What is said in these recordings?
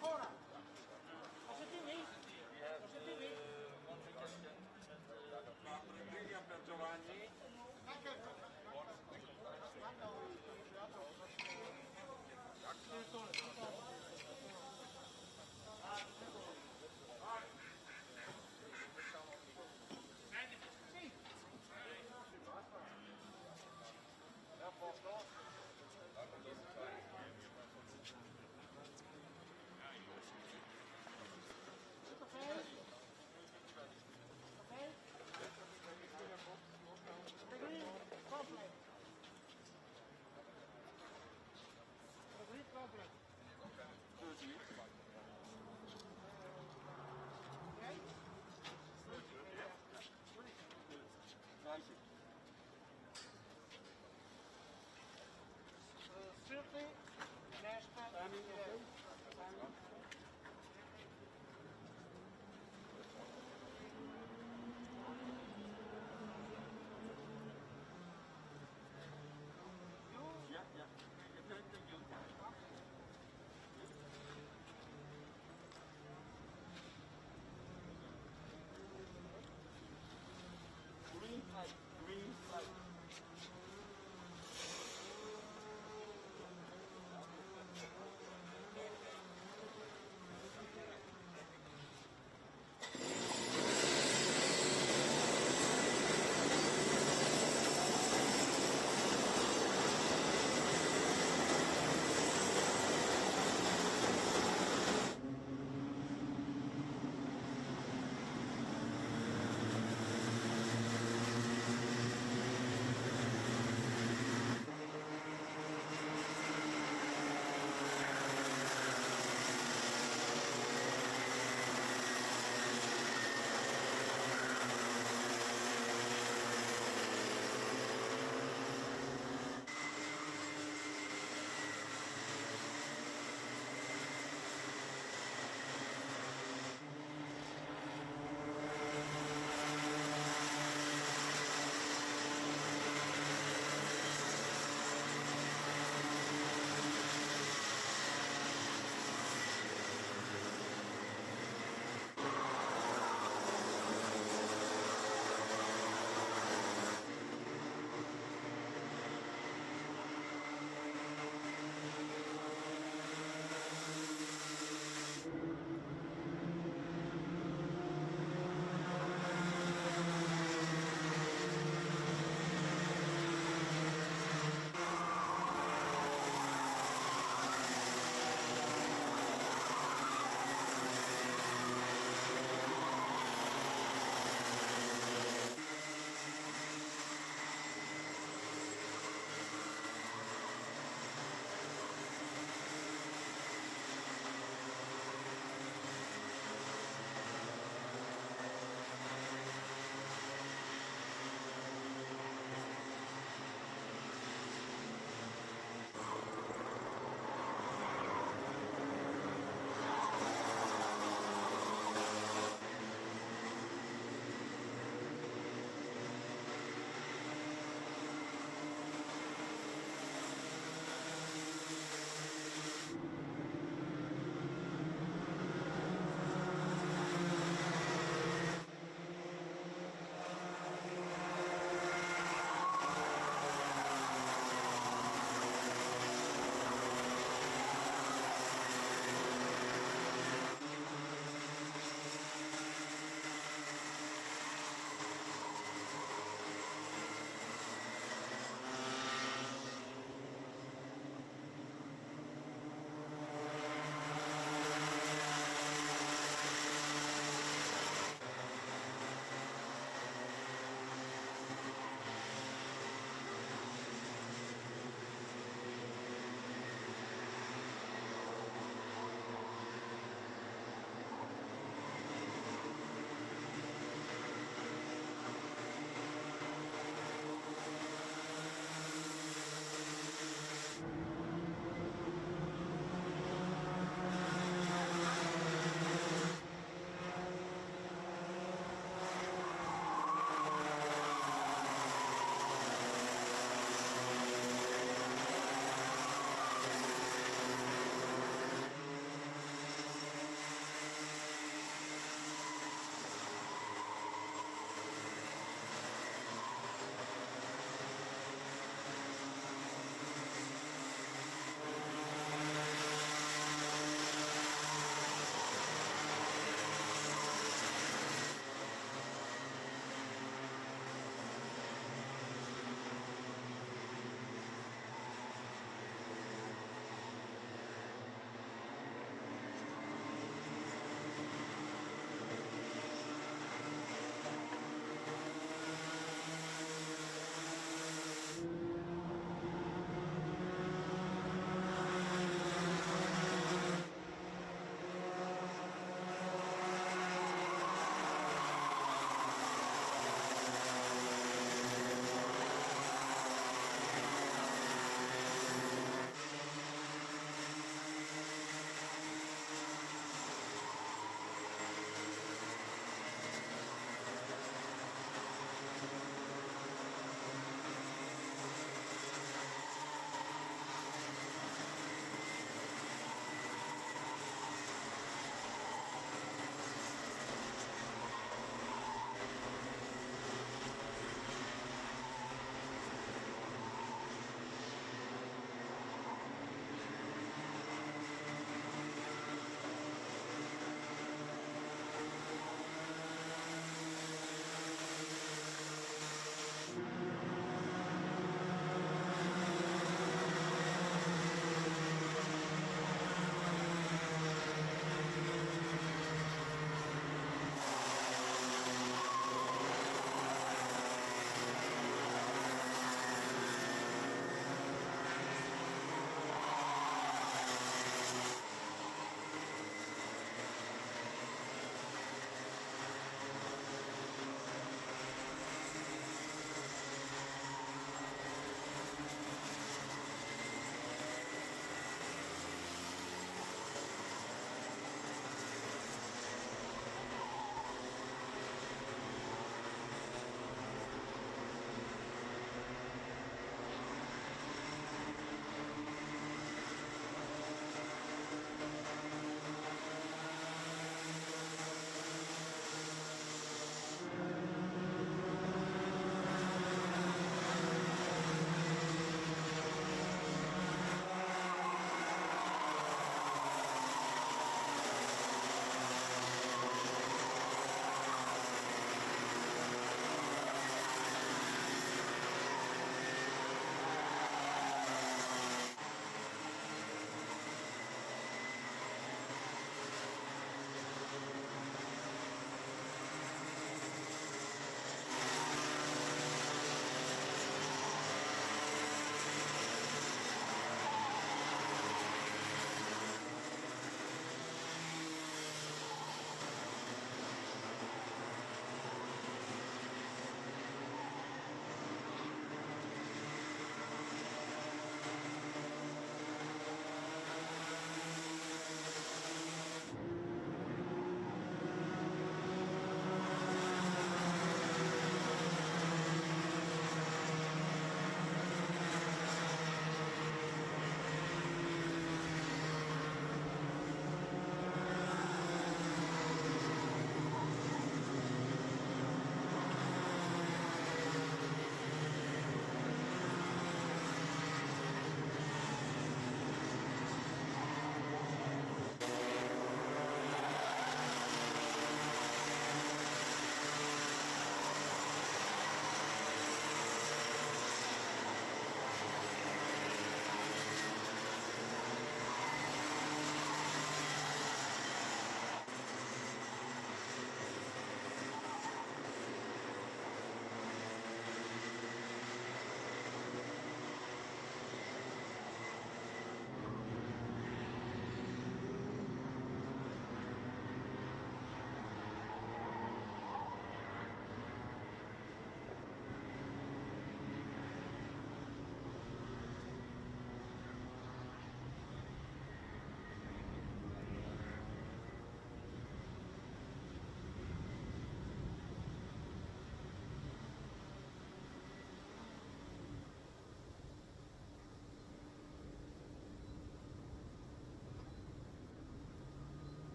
Ora! Positivi? Positivi? Briglia per Giovanni. Sì. È a posto?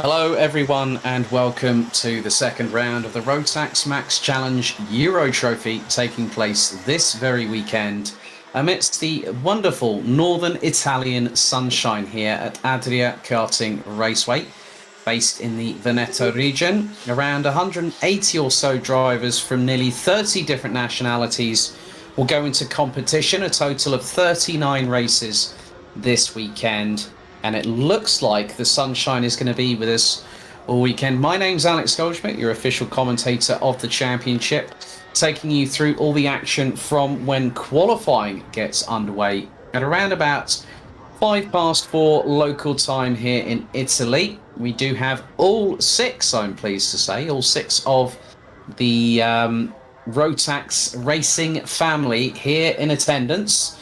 Hello everyone and welcome to the second round of the Rotax Max Challenge Euro Trophy taking place this very weekend amidst the wonderful northern Italian sunshine here at Adria Karting Raceway. Based in the Veneto region, around 180 or so drivers from nearly 30 different nationalities will go into competition, a total of 39 races this weekend. And it looks like the sunshine is going to be with us all weekend. My name's Alex Goldschmidt, your official commentator of the championship, taking you through all the action from when qualifying gets underway at around about 4:05 local time here in Italy. We do have all six, I'm pleased to say, all six of the Rotax racing family here in attendance.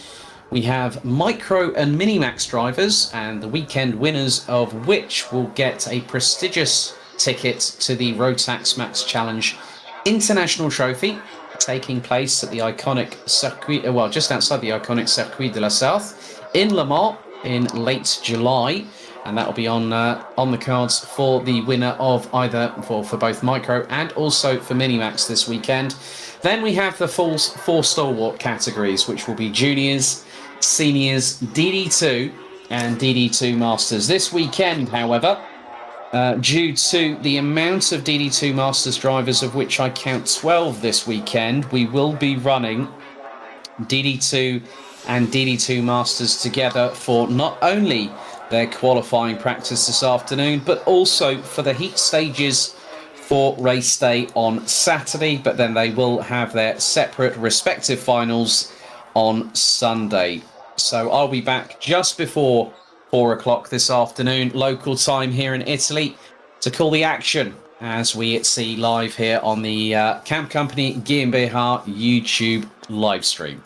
We have micro and mini-max drivers, and the weekend winners of which will get a prestigious ticket to the Rotax Max Challenge International Trophy, taking place at the iconic circuit, well, just outside the iconic Circuit de la South in Le Mans in late July. And that will be on the cards for the winner of either for both micro and also for mini-max this weekend. Then we have the full four stalwart categories, which will be juniors, seniors, DD2 and DD2 Masters. This weekend, however, due to the amount of DD2 Masters drivers, of which I count 12 this weekend, we will be running DD2 and DD2 Masters together for not only their qualifying practice this afternoon, but also for the heat stages for race day on Saturday. But then they will have their separate respective finals on Sunday. So I'll be back just before 4:00 this afternoon, local time here in Italy, to call the action as we see live here on the Camp Company GmbH YouTube live stream.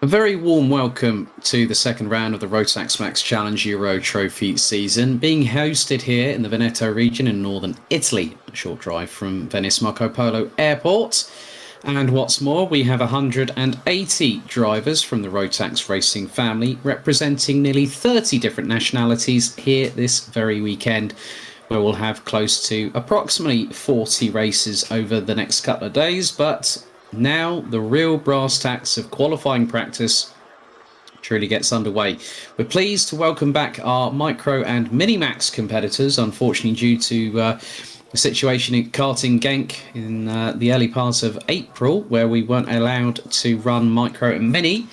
A very warm welcome to the second round of the Rotax Max Challenge Euro Trophy season, being hosted here in the Veneto region in northern Italy, a short drive from Venice Marco Polo Airport. And what's more, we have 180 drivers from the Rotax racing family representing nearly 30 different nationalities here this very weekend, where we'll have close to approximately 40 races over the next couple of days. But now the real brass tacks of qualifying practice truly gets underway. We're pleased to welcome back our Micro and Mini-Max competitors, unfortunately due to the situation in karting Genk in the early part of April, where we weren't allowed to run Micro and Mini.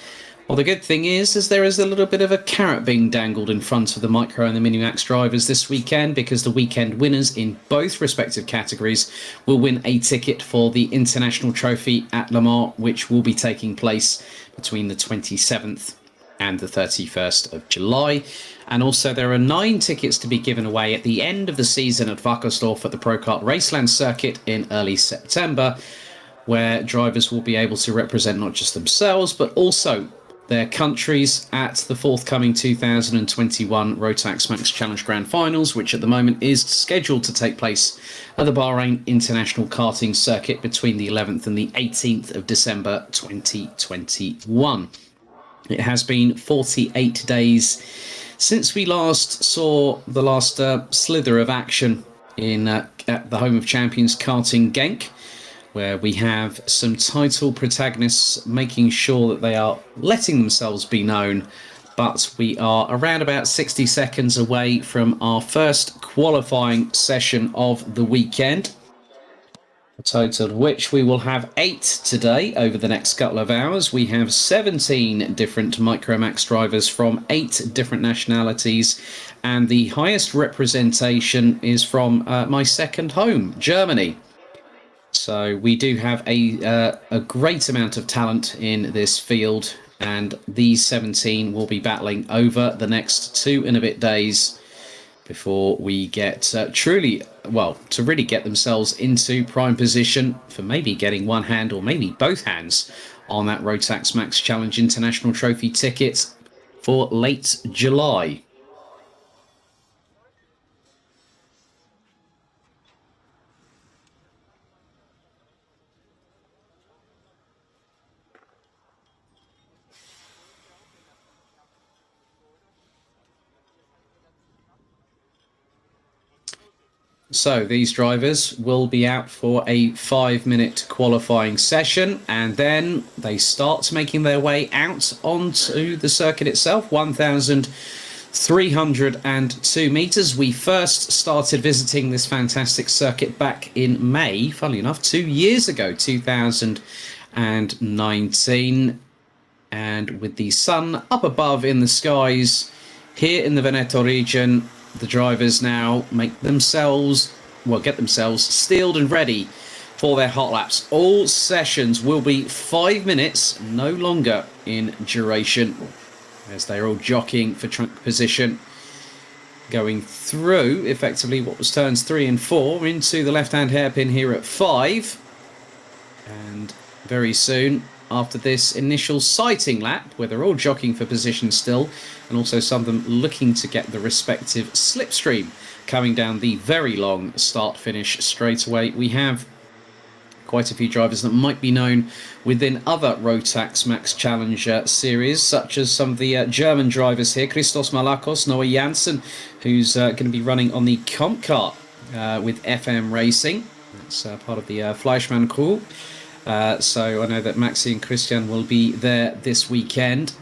Well, the good thing is there is a little bit of a carrot being dangled in front of the Micro and the Mini-Max drivers this weekend, because the weekend winners in both respective categories will win a ticket for the International Trophy at Le Mans, which will be taking place between the 27th and the 31st of July. And also there are 9 tickets to be given away at the end of the season at Wackersdorf at the Procart Raceland circuit in early September, where drivers will be able to represent not just themselves, but also their countries at the forthcoming 2021 Rotax Max Challenge Grand Finals, which at the moment is scheduled to take place at the Bahrain International Karting Circuit between the 11th and the 18th of December 2021. It has been 48 days since we last saw the last slither of action in at the home of champions karting Genk, where we have some title protagonists making sure that they are letting themselves be known. But we are around about 60 seconds away from our first qualifying session of the weekend, a total of which we will have 8 today over the next couple of hours. We have 17 different Micromax drivers from 8 different nationalities, and the highest representation is from my second home, Germany. So we do have a great amount of talent in this field, and these 17 will be battling over the next 2 and a bit days before we get to really get themselves into prime position for maybe getting one hand or maybe both hands on that Rotax Max Challenge International Trophy ticket for late July. So these drivers will be out for a 5-minute qualifying session, and then they start making their way out onto the circuit itself, 1,302 meters. We first started visiting this fantastic circuit back in May, funnily enough, 2 years ago, 2019. And with the sun up above in the skies here in the Veneto region, the drivers now get themselves steeled and ready for their hot laps. All sessions will be 5 minutes, no longer in duration, as they're all jockeying for trunk position, going through effectively what was turns 3 and 4 into the left-hand hairpin here at 5. And very soon after this initial sighting lap, where they're all jockeying for position still, and also some of them looking to get the respective slipstream coming down the very long start-finish straightaway. We have quite a few drivers that might be known within other Rotax Max Challenge series, such as some of the German drivers here, Christos Malakos, Noah Janssen, who's going to be running on the comp car with FM Racing. That's part of the Fleischmann crew. So I know that Maxi and Christian will be there this weekend.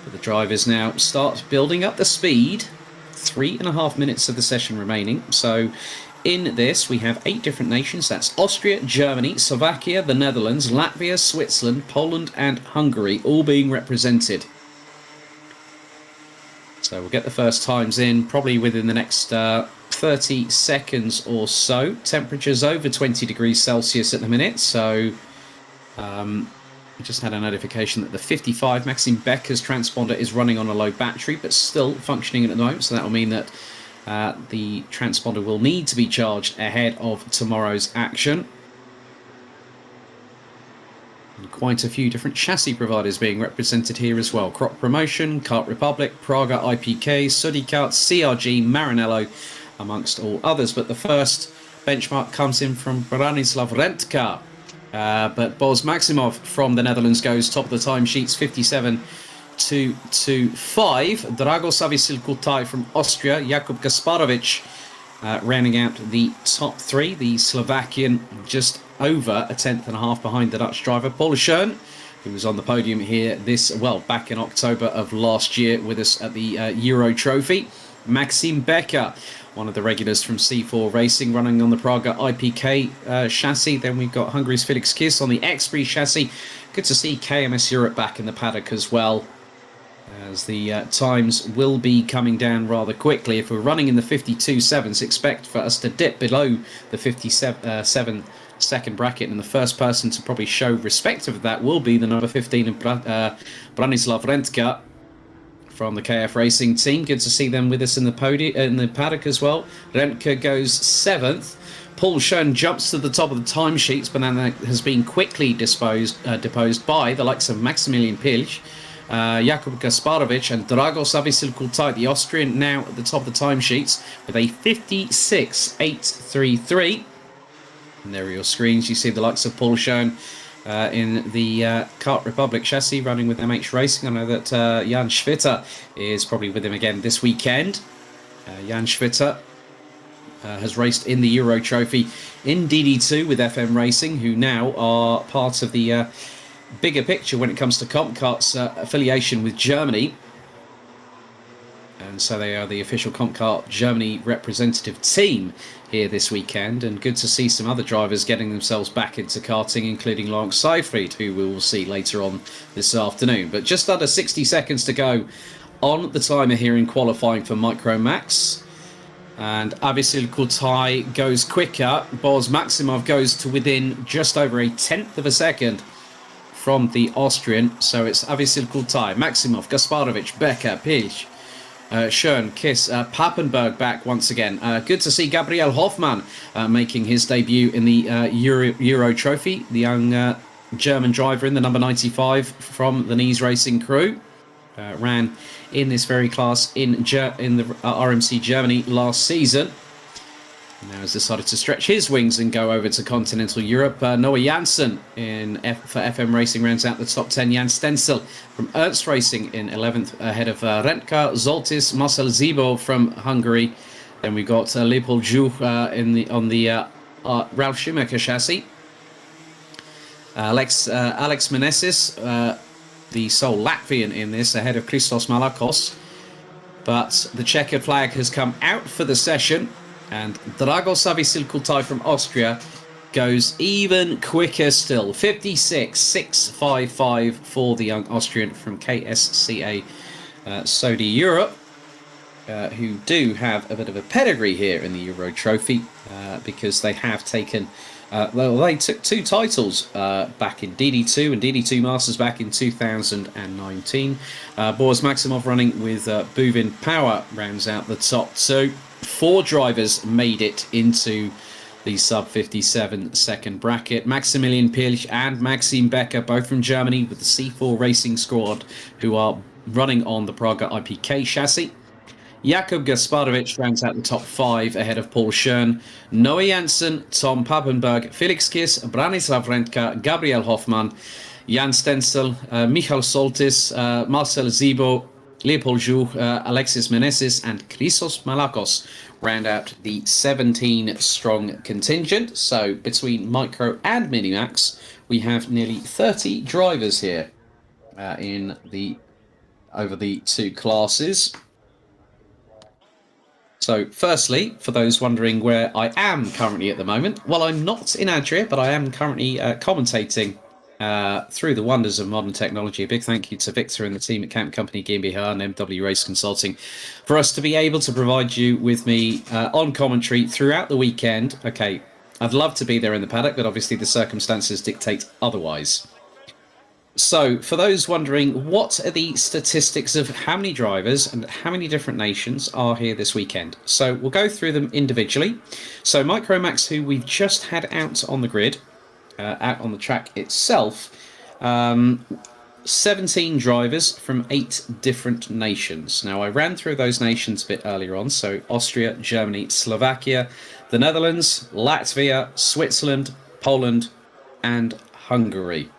But the drivers now start building up the speed. 3.5 minutes of the session remaining. So in this we have 8 different nations. That's Austria, Germany, Slovakia, the Netherlands, Latvia, Switzerland, Poland and Hungary, all being represented. So we'll get the first times in probably within the next 30 seconds or so. Temperatures over 20 degrees Celsius at the minute, so we just had a notification that the 55 Maxim Becker's transponder is running on a low battery, but still functioning at the moment, so that will mean that the transponder will need to be charged ahead of tomorrow's action. quite a few different chassis providers being represented here as well. Crop Promotion, Kart Republic, Praga IPK, Sudikart, CRG, Maranello, amongst all others. But the first benchmark comes in from Branislav Rentka. But Boz Maximov from the Netherlands goes top of the timesheets, 57.225. Drago Savisil-Kultai from Austria, Jakub Gasparovic rounding out the top three. The Slovakian just over a tenth and a half behind the Dutch driver. Paul Schoen, who was on the podium here back in October of last year with us at the Euro Trophy. Maxime Becker, one of the regulars from C4 Racing, running on the Praga IPK chassis. Then we've got Hungary's Felix Kiss on the X-Prix chassis. Good to see KMS Europe back in the paddock as well, as the times will be coming down rather quickly. If we're running in the 52.7s, expect for us to dip below the 57 second bracket, and the first person to probably show respect of that will be the number 15 Branislav Rentka from the KF Racing team. Good to see them with us in the paddock as well. Rentka goes 7th. Paul Schoen jumps to the top of the timesheets, but then has been quickly deposed by the likes of Maximilian Pilch, Jakub Gasparovic and Drago Savisil-Kultai, the Austrian, now at the top of the timesheets with a 56.833. And there are your screens. You see the likes of Paul Schoen in the Kart Republic chassis running with MH Racing. I know that Jan Schwitter is probably with him again this weekend. Jan Schwitter has raced in the Euro Trophy in DD2 with FM Racing, who now are part of the bigger picture when it comes to CompKart's affiliation with Germany. And so they are the official CompKart Germany representative team here this weekend. And good to see some other drivers getting themselves back into karting, including Lawrence Seyfried, who we will see later on this afternoon. But just under 60 seconds to go on the timer here in qualifying for Micromax. And Savisil-Kultai goes quicker. Boz Maximov goes to within just over a tenth of a second from the Austrian. So it's Savisil-Kultai, Maximov, Gasparovic, Becker, Pilch, Schoen, Kiss, Papenburg back once again. Good to see Gabriel Hoffmann making his debut in the Euro Trophy. The young German driver in the number 95 from the Nies Racing crew. Ran in this very class in the RMC Germany last season. Now has decided to stretch his wings and go over to continental Europe. Noah Janssen for FM Racing rounds out the top 10. Jan Stenzel from Ernst Racing in 11th, ahead of Rentka, Zoltis, Marcel Zibo from Hungary. Then we've got Leopold Juch on the Ralf Schumacher chassis. Alex Meneses, the sole Latvian in this, ahead of Christos Malakos. But the checkered flag has come out for the session, and Drago Savisil-Kultai from Austria goes even quicker still. 56.655 for the young Austrian from KSCA Sodi Europe, who do have a bit of a pedigree here in the Euro Trophy, because they have taken... they took 2 titles back in DD2 and DD2 Masters back in 2019. Boris Maximov running with Buvin Power rounds out the top 2. 4 drivers made it into the sub-57 second bracket. Maximilian Pilch and Maxime Becker, both from Germany, with the C4 Racing squad, who are running on the Praga IPK chassis. Jakub Gasparovic rounds out the top 5 ahead of Paul Schoen, Noah Janssen, Tom Papenburg, Felix Kiss, Branislav Rentka, Gabriel Hoffmann, Jan Stenzel, Michal Soltis, Marcel Zibo, Leopold Juch, Alexis Meneses and Christos Malakos round out the 17-strong contingent. So between Micro and Minimax, we have nearly 30 drivers here over the 2 classes. So firstly, for those wondering where I am currently at the moment, well, I'm not in Adria, but I am currently commentating through the wonders of modern technology. A big thank you to Victor and the team at Camp Company GmbH and MW Race Consulting for us to be able to provide you with me on commentary throughout the weekend. Okay, I'd love to be there in the paddock, but obviously the circumstances dictate otherwise. So, for those wondering, what are the statistics of how many drivers and how many different nations are here this weekend? So, we'll go through them individually. So, Micromax, who we've just had out on the grid, out on the track itself, 17 drivers from 8 different nations. Now, I ran through those nations a bit earlier on. So Austria, Germany, Slovakia, the Netherlands, Latvia, Switzerland, Poland, and Hungary.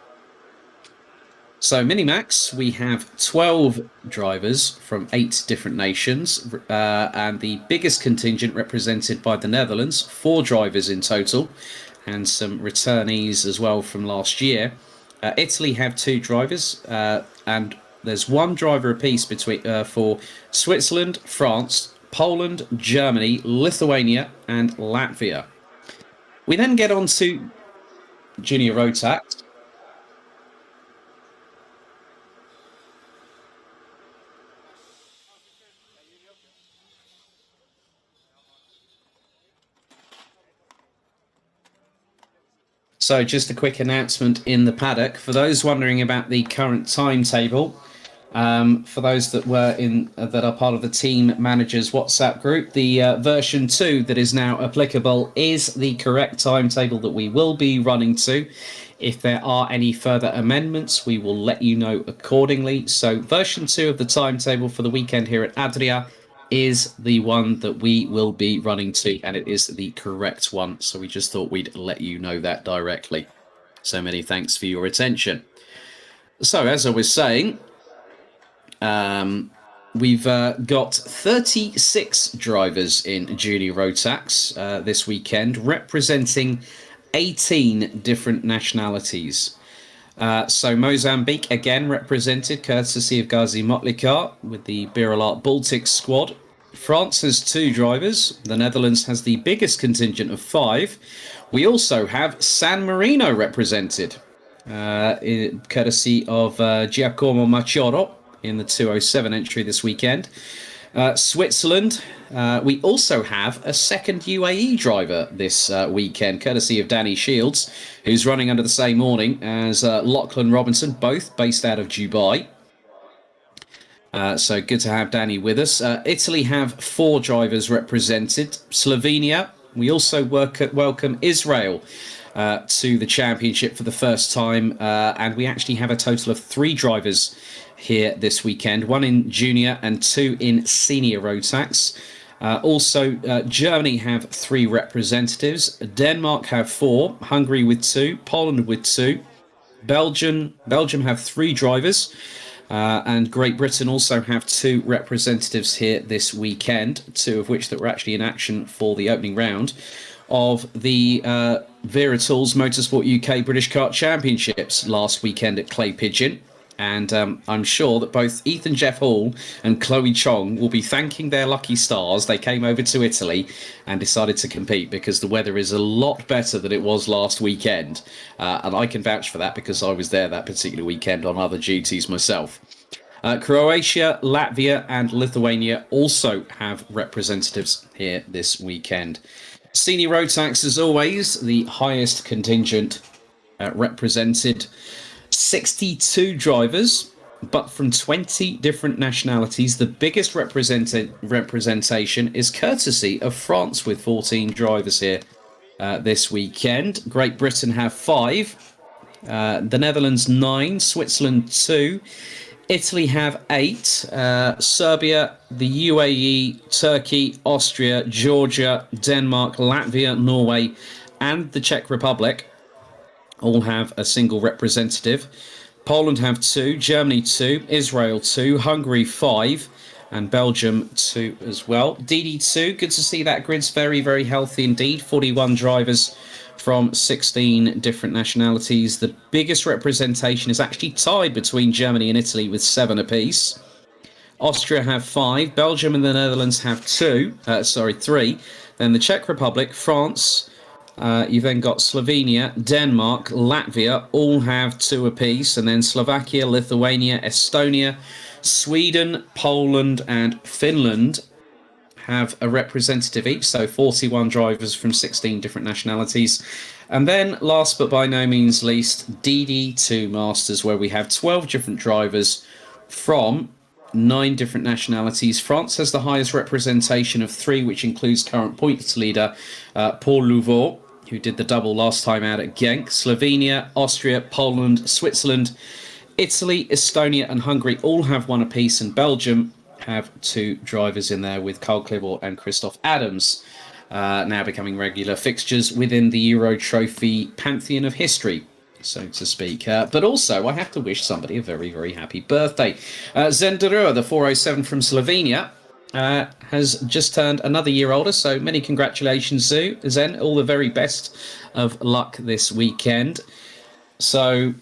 So Minimax, we have 12 drivers from 8 different nations, and the biggest contingent represented by the Netherlands, 4 drivers in total, and some returnees as well from last year. Italy have 2 drivers, and there's 1 driver apiece between for Switzerland, France, Poland, Germany, Lithuania, and Latvia. We then get on to Junior Rotax. So just a quick announcement in the paddock. For those wondering about the current timetable, for those that were that are part of the team managers WhatsApp group, the version 2 that is now applicable is the correct timetable that we will be running to. If there are any further amendments, we will let you know accordingly. So version 2 of the timetable for the weekend here at Adria is the one that we will be running to, and it is the correct one. So we just thought we'd let you know that directly. So many thanks for your attention. So as I was saying, we've got 36 drivers in Junior Rotax this weekend, representing 18 different nationalities. So Mozambique again represented, courtesy of Ghazi Motlikar with the Biralat Baltic squad. France has 2 drivers. The Netherlands has the biggest contingent of 5. We also have San Marino represented, courtesy of Giacomo Maccioro in the 207 entry this weekend. Switzerland, we also have a second UAE driver this weekend, courtesy of Danny Shields, who's running under the same awning as Lachlan Robinson, both based out of Dubai. So good to have Danny with us. Italy have 4 drivers represented. Slovenia, we also welcome Israel to the championship for the first time, and we actually have a total of 3 drivers here this weekend, 1 in junior and 2 in senior Rotax. Also, Germany have 3 representatives, Denmark have 4, Hungary with 2, Poland with 2, Belgium have 3 drivers, and Great Britain also have 2 representatives here this weekend, 2 of which that were actually in action for the opening round of the Vera Tools Motorsport UK British Kart Championships last weekend at Clay Pigeon. And I'm sure that both Ethan Jeff Hall and Chloe Chong will be thanking their lucky stars. They came over to Italy and decided to compete because the weather is a lot better than it was last weekend. And I can vouch for that because I was there that particular weekend on other duties myself. Croatia, Latvia and Lithuania also have representatives here this weekend. Senior Rotax, as always, the highest contingent represented. 62 drivers, but from 20 different nationalities. The biggest representation is courtesy of France with 14 drivers here this weekend. Great Britain have 5, the Netherlands 9, Switzerland 2, Italy have 8, Serbia, the UAE, Turkey, Austria, Georgia, Denmark, Latvia, Norway, and the Czech Republic all have a single representative. Poland have 2, Germany 2, Israel 2, Hungary 5, and Belgium 2 as well. DD2, good to see that grid's very, very healthy indeed. 41 drivers from 16 different nationalities. The biggest representation is actually tied between Germany and Italy with 7 apiece. Austria have 5, Belgium and the Netherlands have 3. Then the Czech Republic, France, you've then got Slovenia, Denmark, Latvia, all have 2 apiece, and then Slovakia, Lithuania, Estonia, Sweden, Poland, and Finland have a representative each, so 41 drivers from 16 different nationalities. And then, last but by no means least, DD2 Masters, where we have 12 different drivers from 9 different nationalities. France has the highest representation of 3, which includes current points leader Paul Louveau. who did the double last time out at Genk. Slovenia, Austria, Poland, Switzerland, Italy, Estonia and Hungary all have one apiece, and Belgium have 2 drivers in there with Carl Clibor and Christoph Adams, now becoming regular fixtures within the Euro Trophy pantheon of history, so to speak. But also, I have to wish somebody a very, very happy birthday. Zenderua, the 407 from Slovenia, has just turned another year older, so many congratulations, Zen. All the very best of luck this weekend. So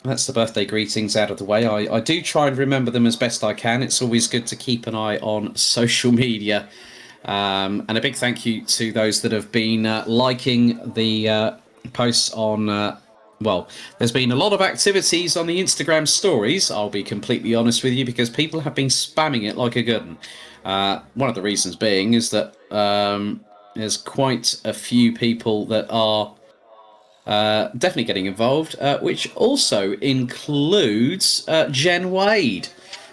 that's the birthday greetings out of the way. I do try and remember them as best I can. It's always good to keep an eye on social media. And a big thank you to those that have been liking the posts on... well, there's been a lot of activities on the Instagram stories, I'll be completely honest with you, because people have been spamming it like a good one. One of the reasons being is that there's quite a few people that are definitely getting involved, which also includes Jen Wade.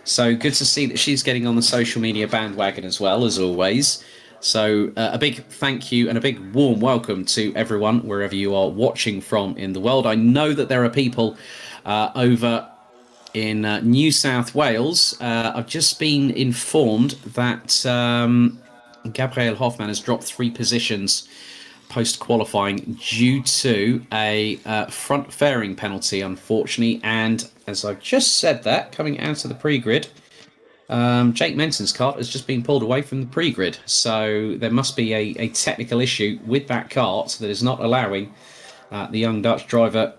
So good to see that she's getting on the social media bandwagon as well, as always. So a big thank you and a big warm welcome to everyone, wherever you are watching from in the world. I know that there are people over in New South Wales. I've just been informed that Gabriel Hoffman has dropped 3 positions post-qualifying due to a front fairing penalty, unfortunately. And as I've just said that, coming out of the pre-grid, Jake Menson's kart has just been pulled away from the pre-grid. So there must be a technical issue with that kart that is not allowing the young Dutch driver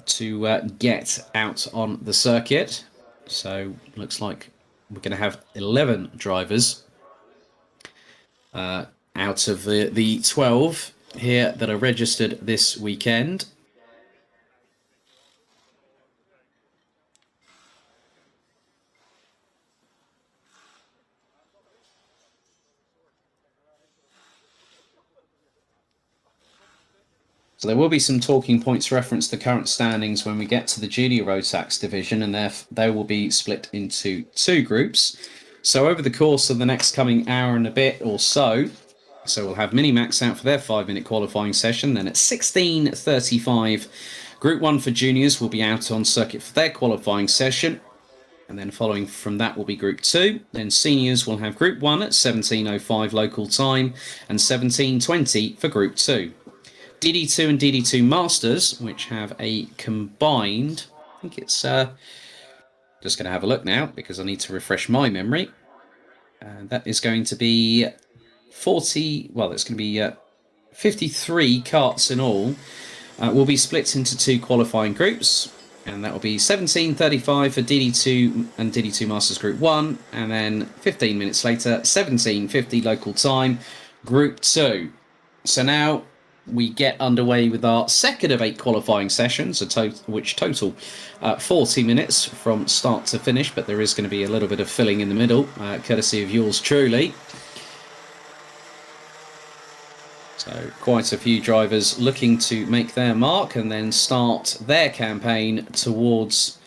to get out on the circuit. So looks like we're going to have 11 drivers out of the 12 here that are registered this weekend. So there will be some talking points reference to current standings when we get to the junior Rotax division, and they will be split into 2 groups. So over the course of the next coming hour and a bit or so, we'll have Minimax out for their 5-minute qualifying session. Then at 16:35, Group 1 for juniors will be out on circuit for their qualifying session. And then following from that will be Group 2. Then seniors will have Group 1 at 17:05 local time and 17:20 for Group 2. DD2 and DD2 Masters, which have a combined... I think it's... just going to have a look now because I need to refresh my memory. That is going to be 40... Well, it's going to be 53 karts in all. Will be split into 2 qualifying groups. And that will be 17:35 for DD2 and DD2 Masters Group 1. And then 15 minutes later, 17:50 local time, Group 2. So now we get underway with our second of 8 qualifying sessions, which total 40 minutes from start to finish. But there is going to be a little bit of filling in the middle, courtesy of yours truly. So quite a few drivers looking to make their mark and then start their campaign towards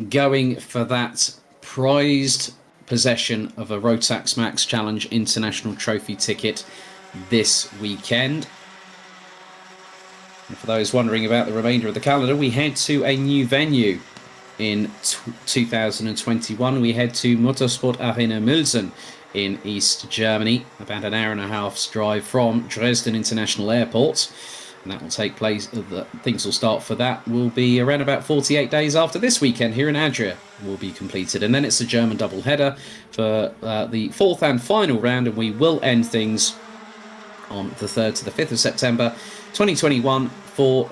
going for that prized possession of a Rotax Max Challenge International Trophy ticket this weekend. And for those wondering about the remainder of the calendar, we head to a new venue in 2021. We head to Motorsport Arena Mülsen in East Germany, about an hour and a half's drive from Dresden International Airport. And that will take place, things will start for that, will be around about 48 days after this weekend here in Adria will be completed. And then it's a German double header for the 4th and final round, and we will end things on the 3rd to the 5th of September 2021 for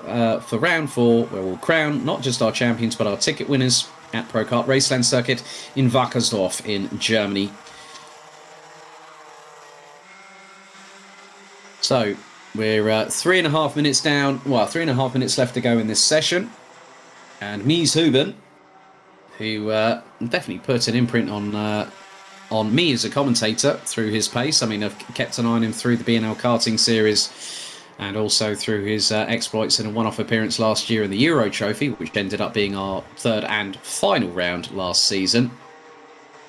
round 4, where we'll crown not just our champions but our ticket winners at Pro Kart Raceland Circuit in Wackersdorf in Germany. So we're 3.5 minutes down, well, 3.5 minutes left to go in this session. And Mies Huben, who definitely put an imprint on me as a commentator through his pace. I mean, I've kept an eye on him through the B&L karting series and also through his exploits in a one-off appearance last year in the Euro Trophy, which ended up being our 3rd and final round last season.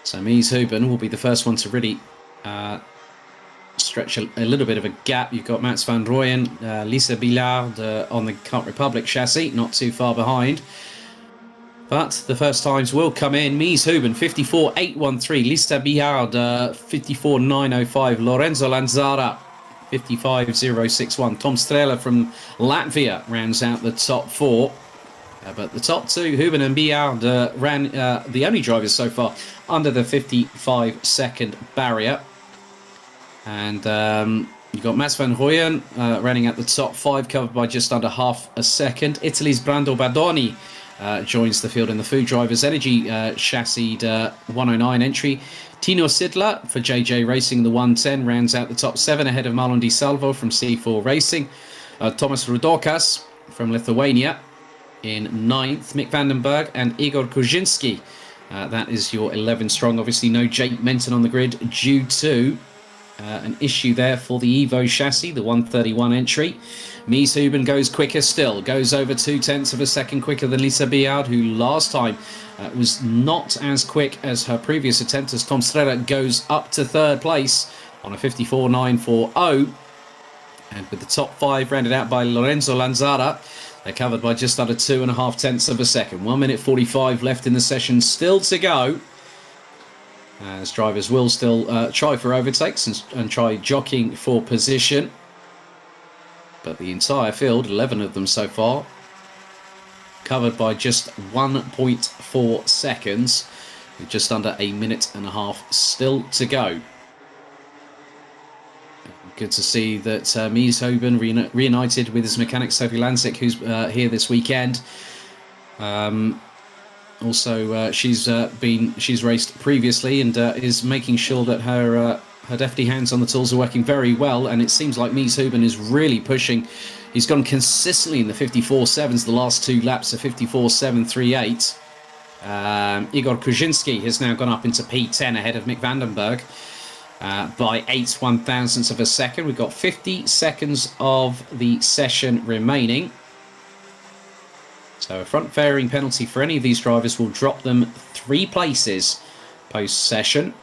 So Mies Huben will be the first one to really stretch a little bit of a gap. You've got Mats van Rooyen, Lisa Billard on the Cup Republic chassis, not too far behind. But the first times will come in. Mies Huben, 54.813. Lisa Billard, 54.905. Lorenzo Lanzara, 55.061. Tom Strela from Latvia rounds out the top 4. But the top 2, Huben and Billard, ran the only drivers so far under the 55-second barrier. And you've got Mats van Rooyen running at the top 5, covered by just under half a second. Italy's Brando Badoni joins the field in the Food Drivers Energy chassis 109 entry. Tino Sidler for JJ Racing, the 110, rounds out the top 7 ahead of Marlon Di Salvo from C4 Racing. Thomas Rudokas from Lithuania in 9th. Mick Vandenberg and Igor Kuzinski. That is your 11 strong. Obviously no Jake Menton on the grid due to an issue there for the Evo chassis, the 131 entry. Mies Huben goes quicker still, goes over 0.2 of a second quicker than Lisa Billard, who last time was not as quick as her previous attempt, as Tom Strela goes up to 3rd place on a 54.940. And with the top 5 rounded out by Lorenzo Lanzara, they're covered by just under 2.5 of a second. 1 minute 45 left in the session, still to go. As drivers will still try for overtakes and try jockeying for position. But the entire field, 11 of them so far, covered by just 1.4 seconds, with just under a minute and a half still to go. Good to see that Mies Huben reunited with his mechanic Sophie Lansick, who's here this weekend. Also, she's raced previously and is making sure that her defty hands on the tools are working very well. And it seems like Mies Huben is really pushing. He's gone consistently in the 54.7s the last 2 laps of 54.738. Igor Kuzinski has now gone up into P10 ahead of Mick Vandenberg by 0.8 of a second. We've got 50 seconds of the session remaining. So a front fairing penalty for any of these drivers will drop them 3 places post-session.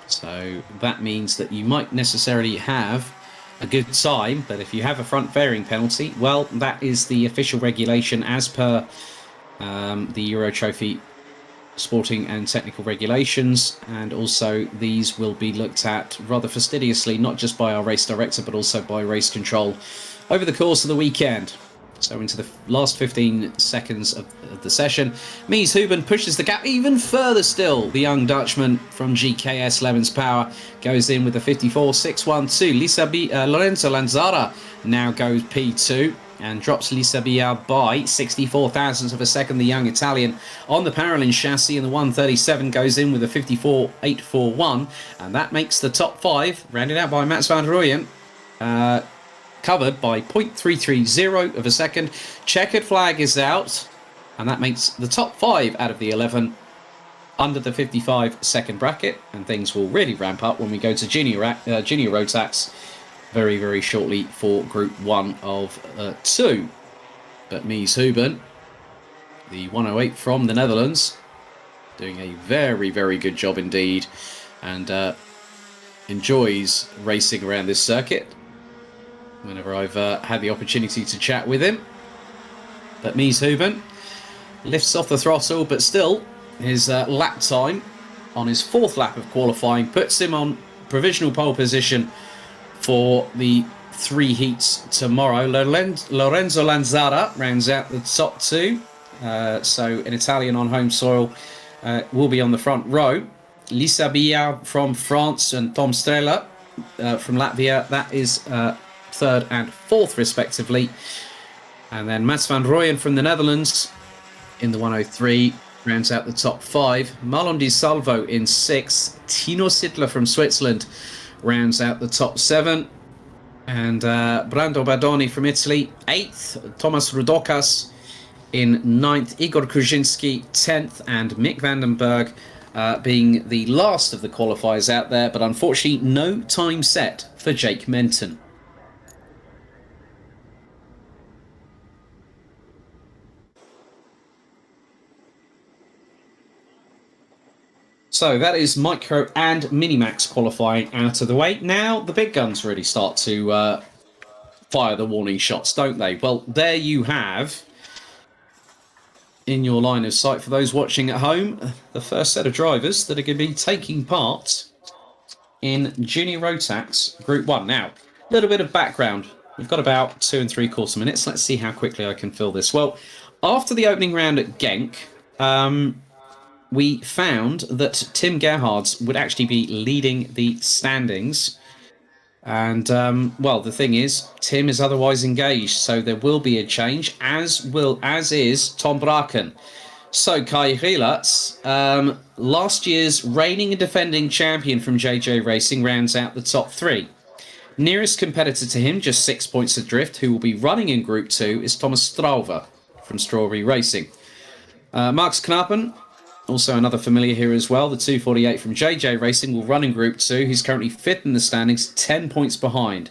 So that means that you might necessarily have a good time, but if you have a front fairing penalty, well, that is the official regulation as per the Euro Trophy sporting and technical regulations, and also these will be looked at rather fastidiously, not just by our race director, but also by race control over the course of the weekend. So into the last 15 seconds of the session, Mies Huben pushes the gap even further still. The young Dutchman from GKS Lemons Power goes in with a 54.612. Lorenzo Lanzara now goes P2 and drops Lisa Billard by 64,000ths of a second. The young Italian on the Parolin chassis in the 137 goes in with a 54.841, and that makes the top 5, rounded out by Mats van Rooyen, covered by 0.330 of a second. Checkered flag is out, and that makes the top 5 out of the 11 under the 55-second bracket, and things will really ramp up when we go to junior Rotax very, very shortly for Group 1 of 2. But Mies Huben, the 108 from the Netherlands, doing a very, very good job indeed, and enjoys racing around this circuit whenever I've had the opportunity to chat with him. But Mies Huben lifts off the throttle, but still his lap time on his 4th lap of qualifying puts him on provisional pole position for the 3 heats tomorrow. Lorenzo Lanzara rounds out the top 2, so an Italian on home soil will be on the front row. Lisa Billard from France and Tom Strela from Latvia, that is 3rd and 4th respectively. And then Mats van Rooyen from the Netherlands in the 103 rounds out the top 5. Marlon Di Salvo in 6th. Tino Sidler from Switzerland rounds out the top 7. And Brando Badoni from Italy, 8th. Thomas Rudokas in 9th. Igor Kuzinski, 10th. And Mick Vandenberg being the last of the qualifiers out there. But unfortunately, no time set for Jake Menton. So that is micro and minimax qualifying out of the way. Now the big guns really start to fire the warning shots, don't they? Well, there you have, in your line of sight for those watching at home, the first set of drivers that are going to be taking part in Junior Rotax Group 1. Now, a little bit of background. We've got about 2 3/4 minutes. Let's see how quickly I can fill this. Well, after the opening round at Genk, we found that Tim Gerhards would actually be leading the standings. And, well, the thing is, Tim is otherwise engaged, so there will be a change, as is Tom Braken. So, Kai Rielats, last year's reigning and defending champion from JJ Racing, rounds out the top 3. Nearest competitor to him, just 6 points adrift, who will be running in Group 2, is Thomas Strauver from Strawberry Racing. Max Knappen, also another familiar here as well, the 248 from JJ Racing, will run in Group 2. He's currently 5th in the standings, 10 points behind.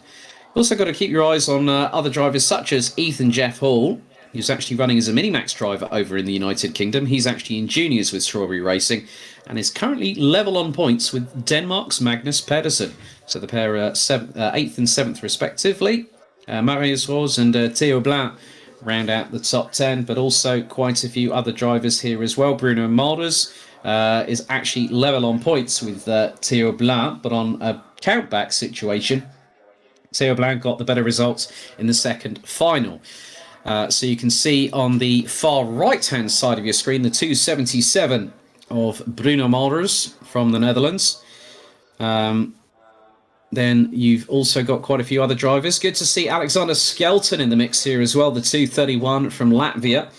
You've also got to keep your eyes on other drivers such as Ethan Jeff Hall, who's actually running as a Minimax driver over in the United Kingdom. He's actually in juniors with Strawberry Racing and is currently level on points with Denmark's Magnus Pedersen. So the pair are 8th and 7th respectively. Marius Rose and Theo Blanc round out the top 10, but also quite a few other drivers here as well. Bruno Malders is actually level on points with Theo Blanc, but on a countback situation, Theo Blanc got the better results in the second final. So you can see on the far right-hand side of your screen the 277 of Bruno Malders from the Netherlands. Then you've also got quite a few other drivers. Good to see Alexander Skelton in the mix here as well, the 231 from Latvia,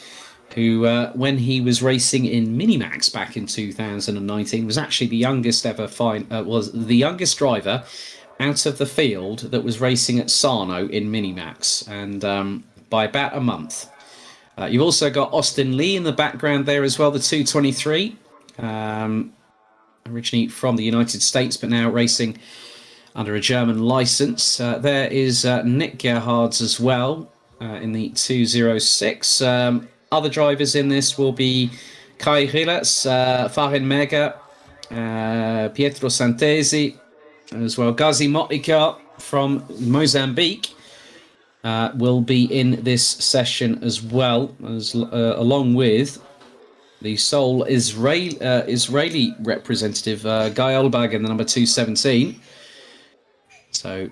who, when he was racing in Minimax back in 2019, was actually the youngest ever was the youngest driver out of the field that was racing at Sarno in Minimax, and by about a month. You've also got Austin Lee in the background there as well, the 223, originally from the United States, but now racing under a German license. There is Nick Gerhards as well in the 206. Other drivers in this will be Kai Rielats, Farin Mega, Pietro Santesi, as well. Gazi Motlika from Mozambique will be in this session as well, as along with the sole Israeli representative, Guy Olbag in the number 217. So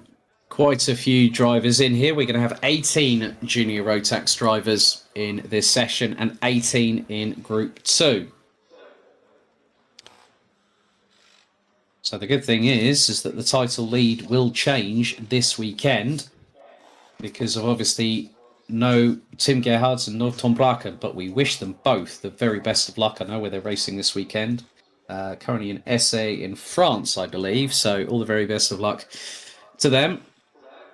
quite a few drivers in here. We're going to have 18 Junior Rotax drivers in this session and 18 in Group 2. So the good thing is that the title lead will change this weekend because of obviously no Tim Gerhards and no Tom Braken, but we wish them both the very best of luck. I know where they're racing this weekend. Currently in Essay in France, I believe. So all the very best of luck to them.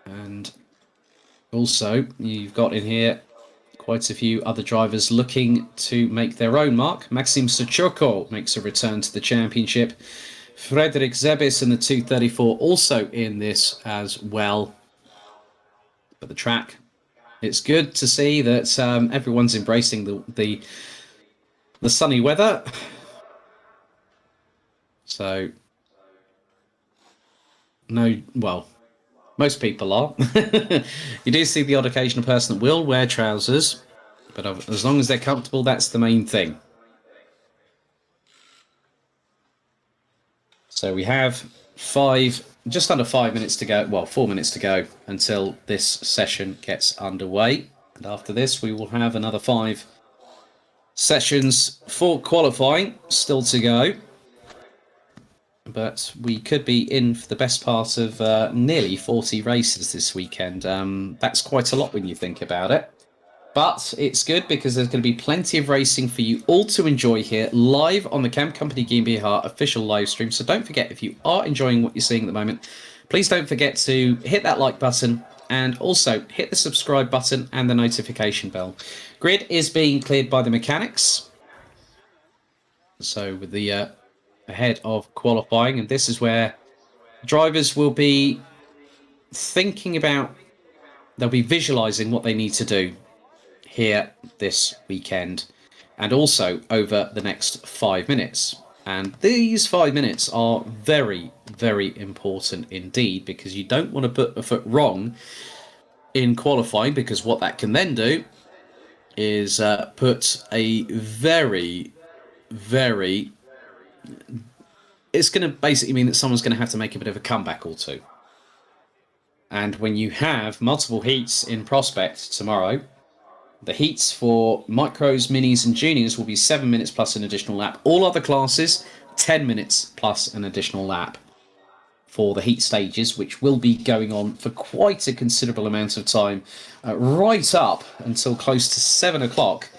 And also you've got in here quite a few other drivers looking to make their own mark. Maxim Sochoko makes a return to the championship. Frederick Zebis in the 234 also in this as well. But the track, it's good to see that everyone's embracing the sunny weather. So no, well, most people are. You do see the odd occasional person that will wear trousers, but as long as they're comfortable, that's the main thing. So we have just under 5 minutes to go, well, 4 minutes to go until this session gets underway. And after this, we will have another 5 sessions for qualifying still to go. But we could be in for the best part of nearly 40 races this weekend. That's quite a lot when you think about it. But it's good because there's going to be plenty of racing for you all to enjoy here live on the Camp Company GmbH official live stream. So don't forget, if you are enjoying what you're seeing at the moment, please don't forget to hit that like button and also hit the subscribe button and the notification bell. Grid is being cleared by the mechanics. So with the ahead of qualifying, and this is where drivers will be thinking about, they'll be visualizing what they need to do here this weekend and also over the next 5 minutes. And these 5 minutes are very, very important indeed, because you don't want to put a foot wrong in qualifying, because what that can then do is put a very, very... It's going to basically mean that someone's going to have to make a bit of a comeback or two. And when you have multiple heats in prospect tomorrow, the heats for micros, minis and juniors will be 7 minutes plus an additional lap. All other classes, 10 minutes plus an additional lap for the heat stages, which will be going on for quite a considerable amount of time, right up until close to 7 o'clock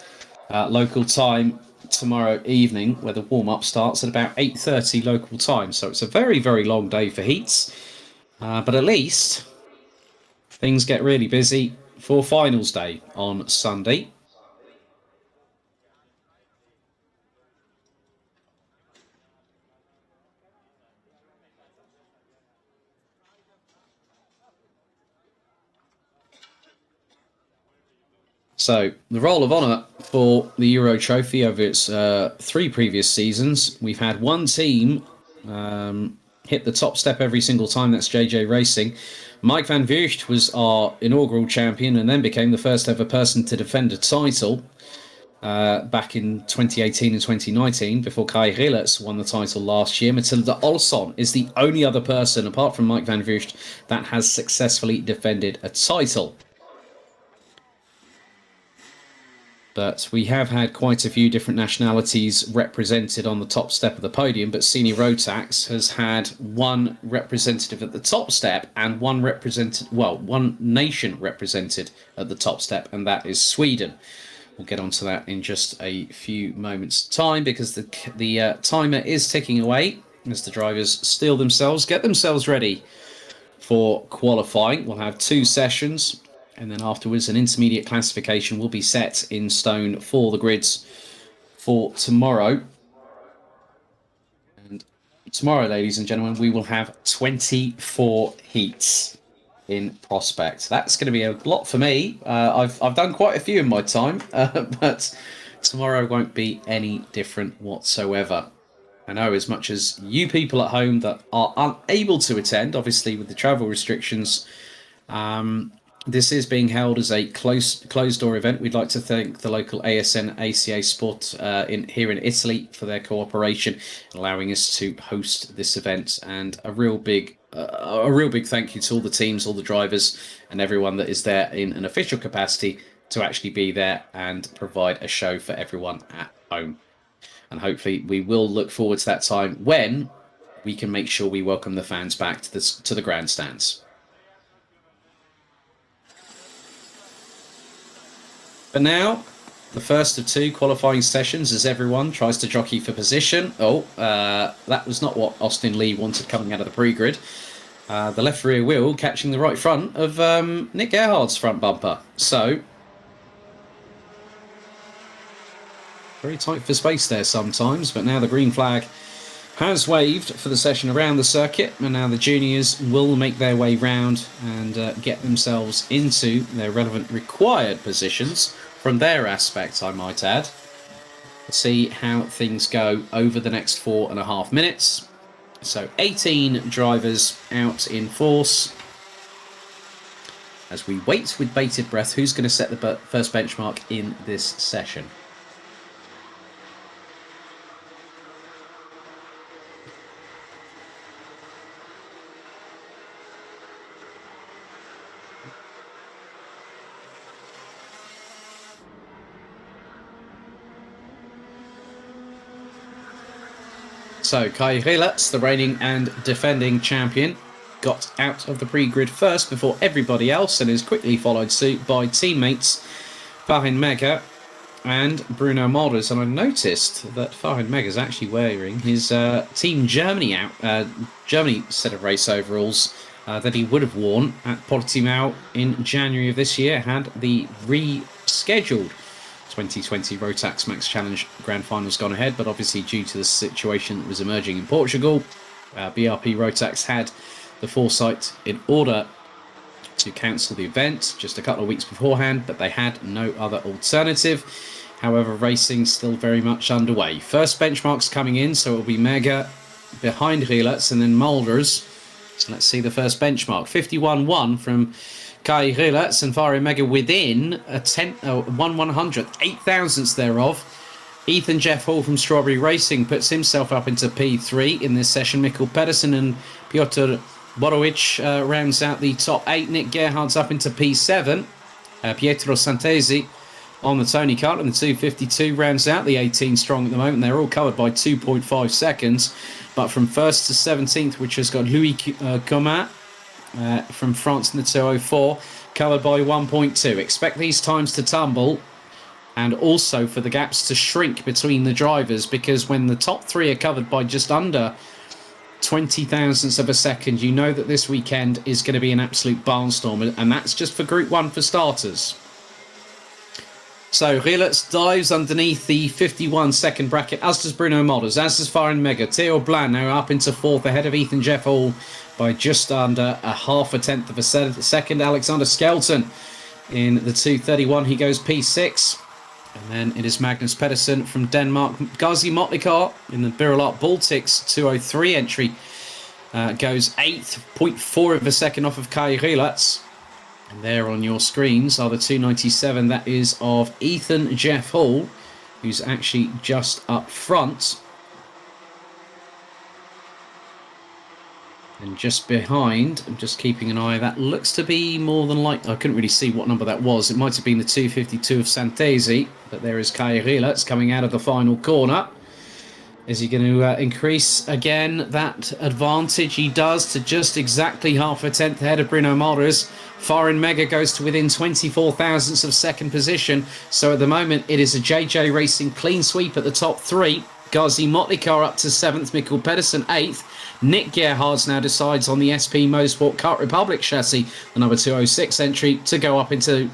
local time tomorrow evening, where the warm-up starts at about 8:30 local time. So it's a very, very long day for heats, but at least things get really busy for finals day on Sunday. So the Roll of Honour for the Euro Trophy over its 3 previous seasons, we've had one team hit the top step every single time. That's JJ Racing. Mike van Vught was our inaugural champion and then became the first ever person to defend a title back in 2018 and 2019 before Kai Rilets won the title last year. Matilda Olsson is the only other person, apart from Mike van Vught, that has successfully defended a title. But we have had quite a few different nationalities represented on the top step of the podium. But Senior Rotax has had one representative at the top step and one nation represented at the top step, and that is Sweden. We'll get onto that in just a few moments' time, because the timer is ticking away as the drivers get themselves ready for qualifying. We'll have 2 sessions. And then afterwards, an intermediate classification will be set in stone for the grids for tomorrow. And tomorrow, ladies and gentlemen, we will have 24 heats in prospect. That's going to be a lot for me. I've done quite a few in my time, but tomorrow won't be any different whatsoever. I know, as much as you people at home that are unable to attend, obviously with the travel restrictions, this is being held as a closed-door event. We'd like to thank the local ASN ACA Sport here in Italy for their cooperation, allowing us to host this event. And a real big thank you to all the teams, all the drivers, and everyone that is there in an official capacity to actually be there and provide a show for everyone at home. And hopefully we will look forward to that time when we can make sure we welcome the fans back to the grandstands. But now, the first of 2 qualifying sessions as everyone tries to jockey for position. That was not what Austin Lee wanted coming out of the pre-grid. The left rear wheel catching the right front of Nick Gerhard's front bumper. So, very tight for space there sometimes, but now the green flag has waved for the session around the circuit, and now the juniors will make their way round and get themselves into their relevant required positions from their aspect, I might add. Let's see how things go over the next 4.5 minutes. So 18 drivers out in force as we wait with bated breath who's going to set the first benchmark in this session. So Kai Rilets, the reigning and defending champion, got out of the pre-grid first before everybody else and is quickly followed suit by teammates Farin Mega and Bruno Molders. And I noticed that Farin Mega is actually wearing his Team Germany Germany set of race overalls that he would have worn at Portimao in January of this year had the rescheduled 2020 Rotax Max Challenge Grand Finals gone ahead, but obviously due to the situation that was emerging in Portugal, BRP Rotax had the foresight in order to cancel the event just a couple of weeks beforehand, but they had no other alternative. However, racing still very much underway. First benchmarks coming in, so it will be Mega behind Gielets and then Mulders. So let's see the first benchmark. 51.1 from Kai Gielets and Farin Mega within a 1/100th, 8,000ths thereof. Ethan Jeff Hall from Strawberry Racing puts himself up into P3 in this session. Mikkel Pedersen and Piotr Borowicz rounds out the top 8. Nick Gerhardt's up into P7. Pietro Santesi on the Tony Kart and the 252 rounds out the 18 strong at the moment. They're all covered by 2.5 seconds. But from 1st to 17th, which has got Louis Comin from France in the 204, covered by 1.2. Expect these times to tumble and also for the gaps to shrink between the drivers, because when the top 3 are covered by just under 20 thousandths of a second, you know that this weekend is going to be an absolute barnstorm, and that's just for Group 1 for starters. So Gielets dives underneath the 51-second bracket, as does Bruno Modders, as does Farin Mega. Theo Blanc now up into 4th ahead of Ethan Jeff Hall by just under a 0.5 of a second. Alexander Skelton in the 231, he goes P6. And then it is Magnus Pedersen from Denmark. Gazi Motlikar in the Birolart Baltics 203 entry goes 8th, 0.4 of a second off of Kai Gielets. And there on your screens are the 297. That is of Ethan Jeff Hall, who's actually just up front. And just behind, I'm just keeping an eye, that looks to be more than like, I couldn't really see what number that was. It might have been the 252 of Santesi, but there is Kai Gielets coming out of the final corner. Is he going to increase again that advantage? He does, to just exactly 0.5 ahead of Bruno Molders. Farin Mega goes to within 24 thousandths of second position. So at the moment, it is a JJ Racing clean sweep at the top 3. Gazi Motlikar up to 7th, Mikkel Pedersen 8th. Nick Gerhardt's now decides on the SP Motorsport Kart Republic chassis, the number 206 entry, to go up into